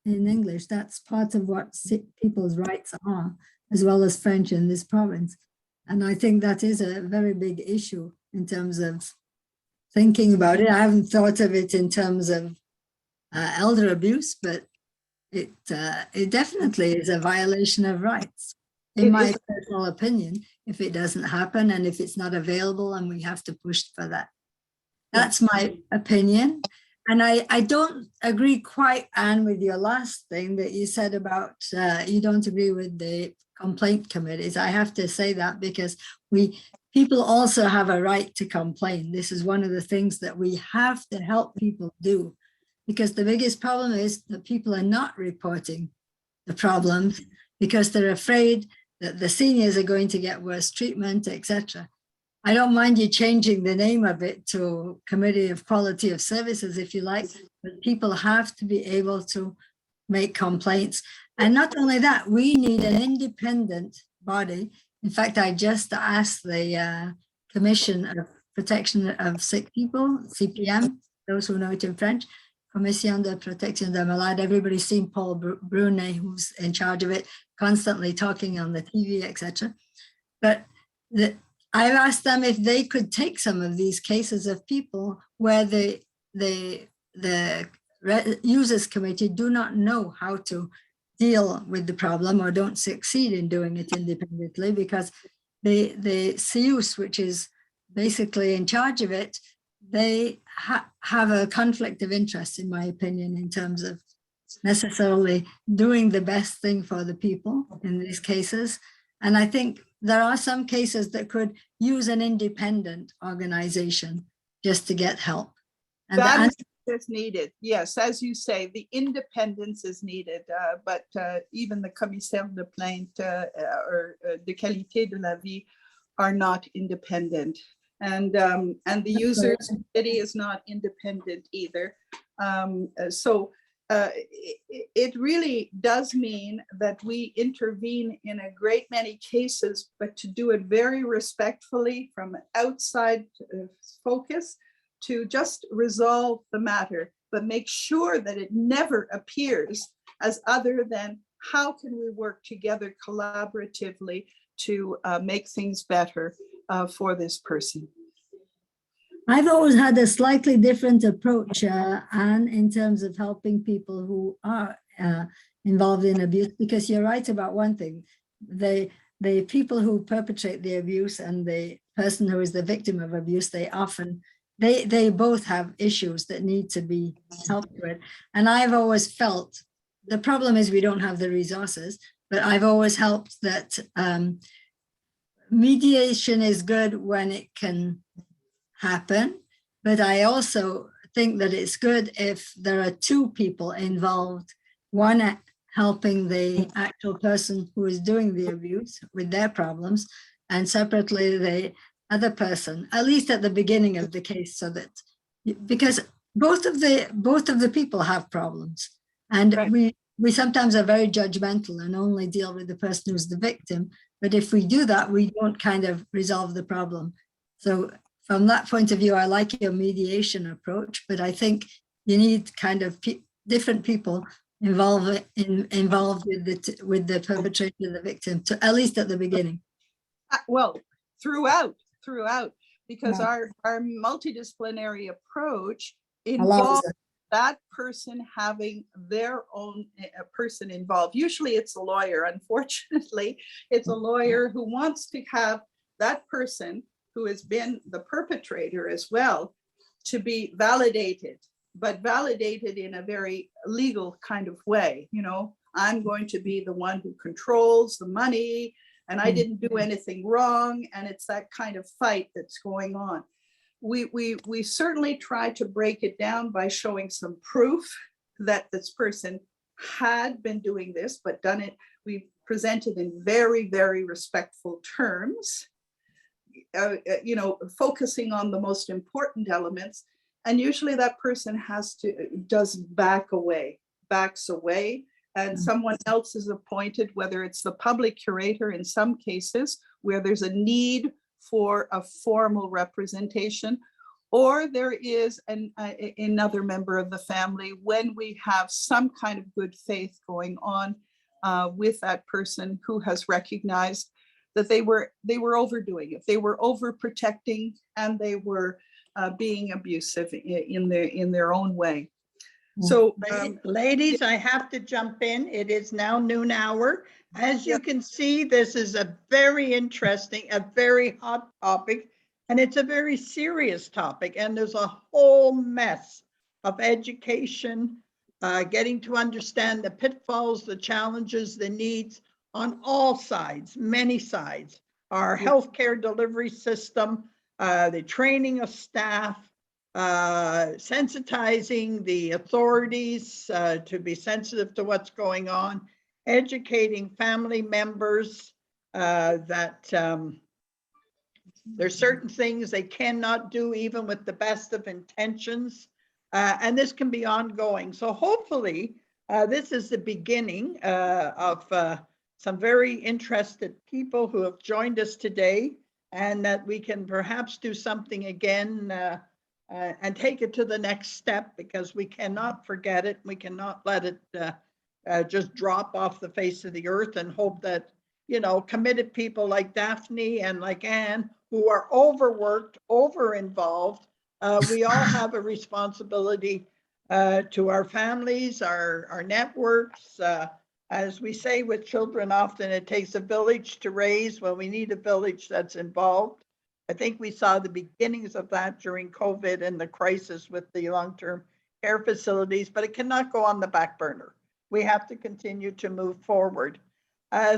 English. That's part of what people's rights are, as well as French in this province. And I think that is a very big issue in terms of thinking about it. I haven't thought of it in terms of elder abuse, but it definitely is a violation of rights, in my personal opinion, if it doesn't happen and if it's not available and we have to push for that. That's my opinion. And I don't agree quite, Anne, with your last thing that you said about you don't agree with the complaint committees. I have to say that because people also have a right to complain. This is one of the things that we have to help people do, because the biggest problem is that people are not reporting the problems because they're afraid that the seniors are going to get worse treatment, etc. I don't mind you changing the name of it to Committee of Quality of Services, if you like, but people have to be able to make complaints. And not only that, we need an independent body. In fact, I just asked the Commission of Protection of Sick People, CPM, those who know it in French, Commission de Protection des Malades. Everybody's seen Paul Brunet, who's in charge of it, constantly talking on the TV, etc. But I've asked them if they could take some of these cases of people where the users committee do not know how to deal with the problem or don't succeed in doing it independently, because the CUS, which is basically in charge of it, they have a conflict of interest, in my opinion, in terms of necessarily doing the best thing for the people in these cases. And I think there are some cases that could use an independent organization just to get help. And that is needed. Yes, as you say, the independence is needed, but even the commissaire de plainte or de qualité de la vie are not independent. And the users committee is not independent either. It really does mean that we intervene in a great many cases, but to do it very respectfully from an outside focus to just resolve the matter, but make sure that it never appears as other than how can we work together collaboratively to make things better for this person. I've always had a slightly different approach, Anne, in terms of helping people who are involved in abuse, because you're right about one thing. The people who perpetrate the abuse and the person who is the victim of abuse, they both have issues that need to be helped with. And I've always felt, the problem is we don't have the resources, but I've always helped that mediation is good when it can happen, but I also think that it's good if there are two people involved, one helping the actual person who is doing the abuse with their problems, and separately the other person, at least at the beginning of the case, so that, because both of the people have problems, and right. we sometimes are very judgmental and only deal with the person who's the victim, but if we do that, we don't kind of resolve the problem. So from that point of view, I like your mediation approach, but I think you need kind of different people involved with the perpetrator and the victim, to at least at the beginning. Well, throughout, because our multidisciplinary approach involves that person having their own person involved. Usually it's a lawyer. Unfortunately, it's a lawyer who wants to have that person who has been the perpetrator as well to be validated, but validated in a very legal kind of way. You know, I'm going to be the one who controls the money and I didn't do anything wrong. And it's that kind of fight that's going on. We certainly try to break it down by showing some proof that this person had been doing this, but done it. We presented in very, very respectful terms. You know, focusing on the most important elements, and usually that person backs away, and someone else is appointed, whether it's the public curator in some cases where there's a need for a formal representation, or there is another member of the family when we have some kind of good faith going on with that person who has recognized that they were overdoing it. They were overprotecting, and they were being abusive in their own way. So, ladies, I have to jump in. It is now noon hour. As you can see, this is a very interesting, a very hot topic, and it's a very serious topic. And there's a whole mess of education, getting to understand the pitfalls, the challenges, the needs on all sides, many sides. Our healthcare delivery system, the training of staff, sensitizing the authorities to be sensitive to what's going on, educating family members that there's certain things they cannot do even with the best of intentions, and this can be ongoing. So hopefully This is the beginning of some very interested people who have joined us today, and that we can perhaps do something again and take it to the next step, because we cannot forget it. We cannot let it just drop off the face of the earth, and hope that, you know, committed people like Daphne and like Anne, who are overworked, over-involved, we all have a responsibility to our families, our networks. As we say with children, often it takes a village to raise. Well, we need a village that's involved. I think we saw the beginnings of that during COVID and the crisis with the long-term care facilities, but it cannot go on the back burner. We have to continue to move forward.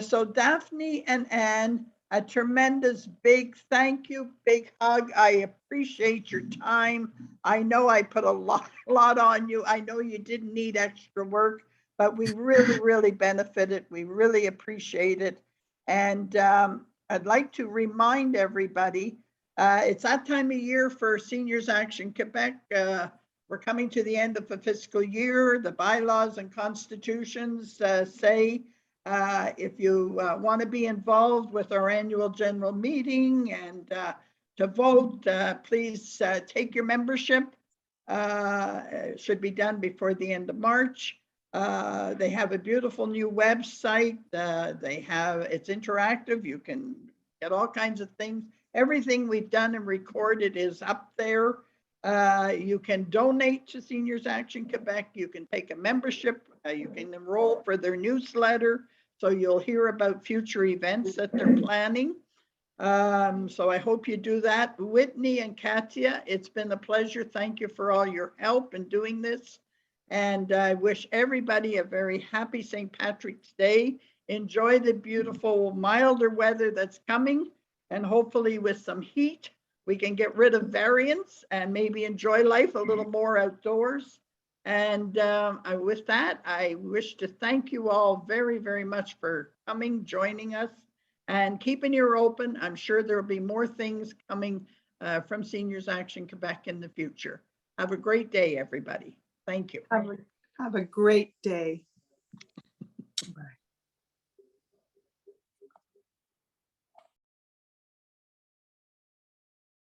So Daphne and Anne, a tremendous big thank you, big hug. I appreciate your time. I know I put a lot on you. I know you didn't need extra work, but we really benefited. We really appreciate it. And I'd like to remind everybody, it's that time of year for Seniors Action Quebec. We're coming to the end of the fiscal year. The bylaws and constitutions say if you want to be involved with our annual general meeting and to vote, please take your membership. It should be done before the end of March. They have a beautiful new website. It's interactive. You can get all kinds of things. Everything we've done and recorded is up there. You can donate to Seniors Action Quebec. You can take a membership. You can enroll for their newsletter, so you'll hear about future events that they're planning. So I hope you do that. Whitney and Katia, it's been a pleasure. Thank you for all your help in doing this. And I wish everybody a very happy St. Patrick's Day. Enjoy the beautiful, milder weather that's coming, and hopefully with some heat, we can get rid of variants and maybe enjoy life a little more outdoors. And with that, I wish to thank you all very much for coming, joining us, and keep an ear open. I'm sure there will be more things coming from Seniors Action Quebec in the future. Have a great day, everybody. Thank you. Have a great day. Bye.